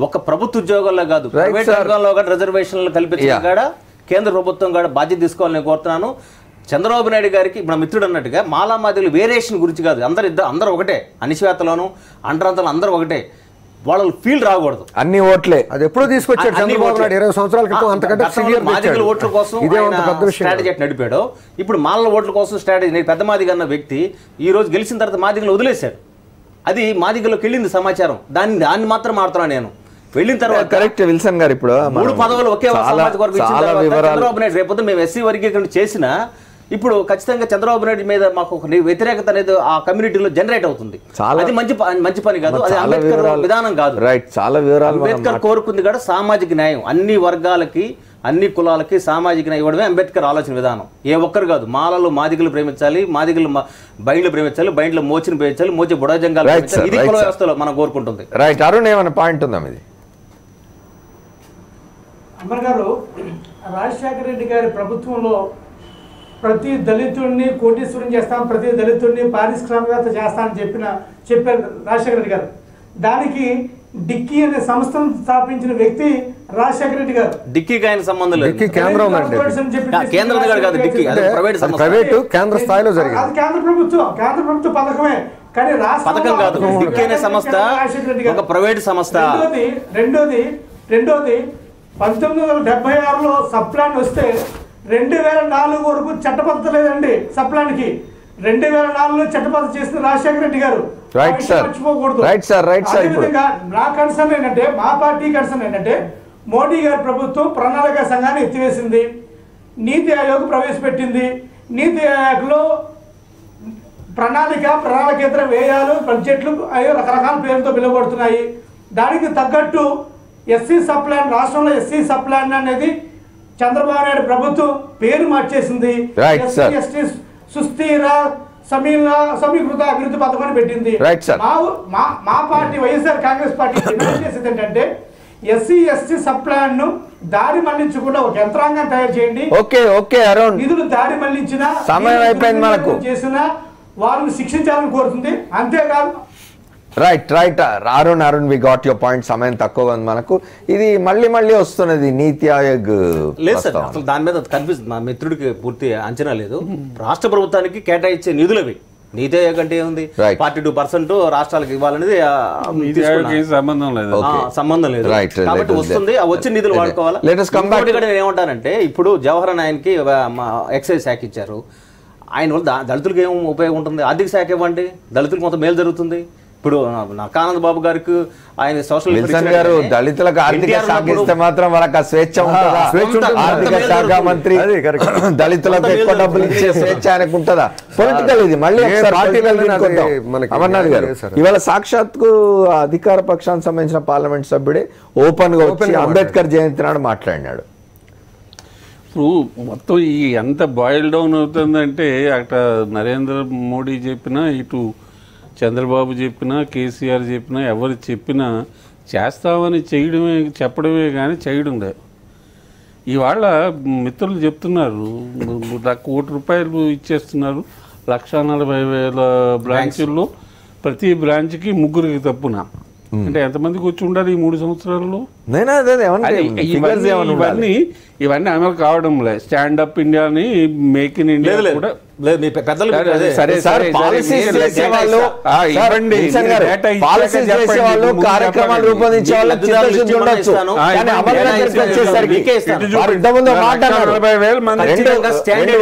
ఒక ప్రభుత్వ ఉద్యోగాల్లో కాదు ప్రైవేట్ రంగంలో కూడా రిజర్వేషన్లు కల్పించడం కూడా కేంద్ర ప్రభుత్వం కూడా బాధ్యత తీసుకోవాలని కోరుతున్నాను. చంద్రబాబు నాయుడు గారికి ఇప్పుడు మిత్రుడు అన్నట్టుగా మాలామాదిగలు వేరియేషన్ గురించి కాదు, అందరూ ఒకటే, అనిశ్వేతలోను అంటరాంతలు అందరూ ఒకటే, వాళ్ళ ఫీల్ రాకూడదు. అన్ని ఓట్లే అది ఎప్పుడో తీసుకొచ్చాడు చంద్రబాబు నాయుడు 20 సంవత్సరాల క్రితం. అంతకంటే మాదిగల ఓట్ల కోసం స్ట్రాటజీ నడిపాడు. ఇప్పుడు మాలల ఓట్ల కోసం స్ట్రాటజీ. నేను పెద్ద మాదిగ అన్న వ్యక్తి ఈ రోజు గెలిచిన తర్వాత మాదిగలు వదిలేశాడు. అది మాదిగలోకి వెళ్ళింది సమాచారం, దాన్ని మాత్రం మారుతున్నాను నేను. వెళ్ళిన తర్వాత కరెక్ట్ విల్సన్ గారు ఇప్పుడు 3 పదవులు ఒకే సామాజిక వర్గం ఇచ్చిన తర్వాత చంద్రబాబు నాయుడు రేపు మేము ఎస్సీ వర్గీకరణ చేసినా ఇప్పుడు ఖచ్చితంగా చంద్రబాబు నాయుడు మీద మాకు ఒక వ్యతిరేకత అనేది ఆ కమ్యూనిటీలో జనరేట్ అవుతుంది. అది మంచి పని కాదు, అది అంబేద్కర్ విధానం కాదు. చాలా వివరాలు అంబేద్కర్ కోరుకుంది కూడా సామాజిక న్యాయం, అన్ని వర్గాలకి అన్ని కులాలకి సామాజిక న్యాయం ఇవ్వడమే అంబేద్కర్ ఆలోచన విధానం. ఏ ఒక్కరు కాదు, మాలలు మాదిగలు ప్రేమించాలి, మాదిగలు బైండ్లు ప్రేమించాలి, బైండ్లు మోచిని ప్రేమించాలి, మోచి బుడజంగాలు ప్రేమించాలి. ఇది కుల వ్యవస్థలో మనం కోరుకుంటుంది. రైట్. అరుణ్ ఏమైనా పాయింట్ ఉందా ఇది? అమర్ గారు, రాజశేఖర రెడ్డి గారి ప్రభుత్వంలో ప్రతి దళితుడిని కోటీశ్వరం చేస్తాం, ప్రతి దళితుడిని పారిశ్రామికవేత్త చేస్తామని చెప్పారు రాజశేఖర రెడ్డి గారు. దానికి డిక్కీ అనే సంస్థను స్థాపించిన వ్యక్తి రాజశేఖర రెడ్డి గారు. డిక్కీకి ఆయన సంబంధం లేదు, కేంద్రం కేంద్ర స్థాయిలో జరిగింది. అది కేంద్ర ప్రభుత్వ పథకమే, కానీ పథకం కాదు. డిక్కీ అనే సంస్థ ఒక ప్రైవేట్ సంస్థ. రెండోది 1976లో సప్లాన్ వస్తే 2004 వరకు చట్టబద్ధత లేదండి సప్లాన్కి. 2004లో చట్టబద్ధత చేసిన రాజశేఖర రెడ్డి గారు. మర్చిపోకూడదు. నా కన్సర్న్ ఏంటంటే, మా పార్టీ కన్సర్న్ ఏంటంటే, మోడీ గారి ప్రభుత్వం ప్రణాళిక సంఘాన్ని ఎత్తివేసింది, నీతి ఆయోగ్ ప్రవేశపెట్టింది. నీతి ఆయోగ్లో ప్రణాళికేతర వ్యయాలు, బడ్జెట్లు రకరకాల పేర్లతో పిలువబడుతున్నాయి. దానికి తగ్గట్టు ఎస్సీ సప్లాన్, రాష్ట్రంలో ఎస్సీ సప్లాన్ అనేది చంద్రబాబు నాయుడు ప్రభుత్వం పేరు మార్చేసింది. ఎస్టీ సుస్థిర సమీకృత అభివృద్ధి పథకాన్ని పెట్టింది. మా party YSR Congress party demand చేసేది ఏంటంటే, ఎస్సీ ఎస్టీ సప్లాన్ ను దారి మళ్లించకుండా ఒక యంత్రాంగం తయారు చేయండి. నిధులు దారి మళ్లించిన చేసిన వారిని శిక్షించాలని కోరుతుంది. అంతేకాదు right Arun we got your point. సమయం తక్కువ ఉంది మనకు. ఇది మళ్ళీ వస్తున్నది నీతి ఆయోగ్. లేదు సార్, అసలు దాని మీద కనిపిస్తుంది, మా మిత్రుడికి పూర్తి అంచనా లేదు. రాష్ట్ర ప్రభుత్వానికి కేటాయించే నిధులు అవి. నీతి ఆయోగ్ అంటే ఏముంది, 42% రాష్ట్రాలకు ఇవ్వాలనేది సంబంధం లేదు. కాబట్టి వస్తుంది, ఆ వచ్చిన నిధులు వాడుకోవాలి. నేను ఏమంటానంటే, ఇప్పుడు జవహర్ నాయన్కి ఎక్సైజ్ శాఖ ఇచ్చారు, ఆయన వల్ల దళితులకు ఏం ఉపయోగం ఉంటుంది? ఆర్థిక శాఖ ఇవ్వండి, దళితులకు కొంత మేలు జరుగుతుంది. ఇప్పుడు నక్కానంద్ బాబు గారికి ఆయన సోషల్ గారు దళితులకు ఆర్థిక శాఖ ఇస్తే మాత్రం వాళ్ళకి స్వేచ్ఛ ఉంటుందా? ఆర్థిక శాఖ మంత్రి దళితులకు ఎక్కువ డబ్బులు ఇచ్చే స్వేచ్ఛ ఆయనకు ఉంటుందా? పొలిటికల్ ఇది. మళ్ళీ అమర్నాథ్ గారు ఇవాళ సాక్షాత్కు అధికార పక్షానికి సంబంధించిన పార్లమెంట్ సభ్యుడే ఓపెన్ గా వచ్చి అంబేద్కర్ జయంతి నాడు మాట్లాడినాడు. ఇప్పుడు మొత్తం ఈ ఎంత బాయిల్ డౌన్ అవుతుందంటే, అక్కడ నరేంద్ర మోడీ చెప్పినా, ఇటు చంద్రబాబు చెప్పినా కేసీఆర్ చెప్పినా ఎవరు చెప్పినా చేస్తామని చెప్పడమే కానీ చేయడం లేదు. ఇవాళ మిత్రులు చెప్తున్నారు 1 కోటి రూపాయలు ఇచ్చేస్తున్నారు 1,40,000 బ్రాంచుల్లో, ప్రతి బ్రాంచ్కి 3 తప్పున. అంటే ఎంతమందికి వచ్చి ఉండాలి ఈ 3 సంవత్సరాల్లో? ఇవన్నీ అమలు కావడం లేదు. స్టాండప్ ఇండియాని, మేక్ ఇన్ ఇండియా కూడా కార్యక్రమాలు రూపొందించే వాళ్ళు చిత్తశుద్ధి ఉండొచ్చు.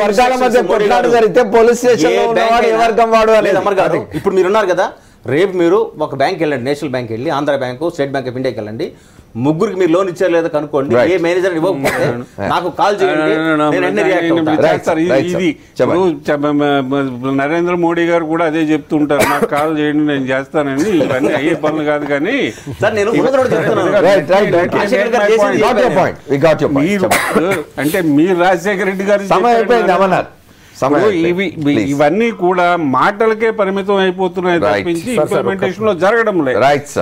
వర్గాల మధ్య కొట్లాట జరిగితే పోలీస్ స్టేషన్ ఏ వర్గం వాడు అనేది. ఇప్పుడు మీరున్నారు కదా, రేపు మీరు ఒక బ్యాంక్ వెళ్ళండి, నేషనల్ బ్యాంక్ వెళ్ళి, Andhra bank, state bank of ఇండియాకి వెళ్ళండి, 3కి మీరు లోన్ ఇచ్చారు లేదా కనుక్కోండి. ఏ మేనేజర్ ఇవ్వకపోతే నాకు కాల్ చేయండి. నరేంద్ర మోడీ గారు కూడా అదే చెప్తుంటారు, నాకు కాల్ చేయండి నేను చేస్తానని. ఇవన్నీ అయ్యే పనులు కాదు. కానీ అంటే మీరు రాజశేఖర రెడ్డి గారు ఇవన్నీ కూడా మాటలకే పరిమితం అయిపోతున్నాయి తప్పించి ఇంప్లిమెంటేషన్ లో జరగడం లేదు.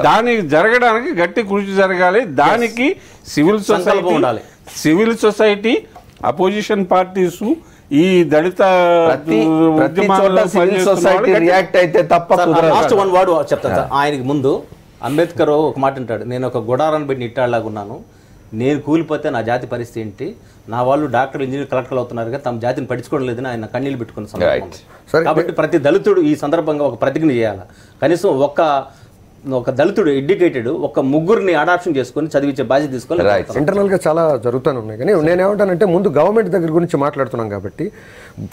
దానికి జరగడానికి గట్టి కృషి జరగాలి. దానికి సివిల్ సొసైటీ, అపోజిషన్ పార్టీస్, ఈ దళిత రియాక్ట్ అయితే తప్ప. లాస్ట్ 1 వర్డ్ చెప్తాను సార్. ఆయనకి ముందు అంబేద్కర్ ఒక మాట అంటాడు, నేను ఒక గుడారాన్ని పెట్టి ఇట్టాళ్ళలాగున్నాను, నేను కూలిపోతే నా జాతి పరిస్థితి ఏంటి, నా వాళ్ళు డాక్టర్, ఇంజనీర్, కలెక్టర్లు అవుతున్నారు కదా, తమ జాతిని పట్టించుకోవడం లేదని ఆయన కన్నీళ్ళు పెట్టుకున్న సందర్భం. కాబట్టి ప్రతి దళితుడు ఈ సందర్భంగా ఒక ప్రతిజ్ఞ చేయాలి. కనీసం ఒక దళితుడు ఎడ్యుకేటెడ్ 3 అడాప్షన్ చేసుకొని చదివించే బాధ్యత తీసుకోవాలి. ఇంటర్నల్గా చాలా జరుగుతూనే ఉన్నాయి. కానీ నేనేమంటానంటే ముందు గవర్నమెంట్ దగ్గర గురించి మాట్లాడుతున్నాం కాబట్టి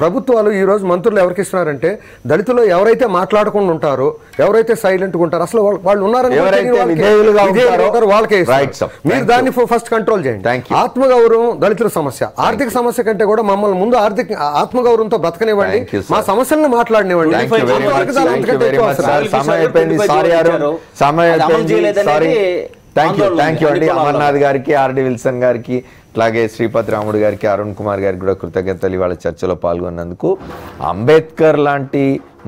ప్రభుత్వాలు ఈరోజు మంత్రులు ఎవరికి ఇస్తున్నారంటే దళితులు ఎవరైతే మాట్లాడకుండా ఉంటారో, ఎవరైతే సైలెంట్గా ఉంటారో, అసలు వాళ్ళు ఉన్నారని వాళ్ళకే ఇస్తారు. మీరు దాన్ని ఫస్ట్ కంట్రోల్ చేయండి. ఆత్మగౌరవం దళితుల సమస్య, ఆర్థిక సమస్య కంటే కూడా మమ్మల్ని ముందు ఆత్మగౌరవంతో బ్రతకనివ్వండి, మా సమస్యలను మాట్లాడనివ్వండి. థ్యాంక్ యూ అండి. అమర్నాథ్ గారికి, ఆర్డి విల్సన్ గారికి, అలాగే శ్రీపతి రాముడు గారికి, అరుణ్ కుమార్ గారికి కూడా కృతజ్ఞతలు ఇవాళ చర్చలో పాల్గొన్నందుకు. అంబేద్కర్ లాంటి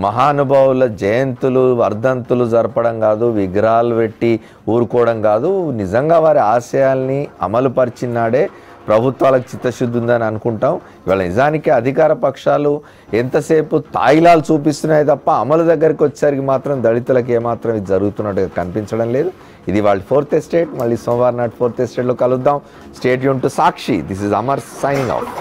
మహానుభావుల జయంతులు, వర్ధంతులు జరపడం కాదు, విగ్రహాలు పెట్టి ఊరుకోవడం కాదు, నిజంగా వారి ఆశయాల్ని అమలు పరిచినాడే ప్రభుత్వాలకు చిత్తశుద్ధి ఉందని అనుకుంటాం. ఇవాళ నిజానికి అధికార పక్షాలు ఎంతసేపు తాయిలాలు చూపిస్తున్నాయి తప్ప అమలు దగ్గరికి వచ్చేసరికి మాత్రం దళితులకు ఏమాత్రం ఇది జరుగుతున్నట్టుగా కనిపించడం లేదు. ఇది వాళ్ళ 4th ఎస్టేట్. మళ్ళీ సోమవారం నాటి 4th ఎస్టేట్లో కలుద్దాం. Stay tune to Sakshi. This is Amar signing out.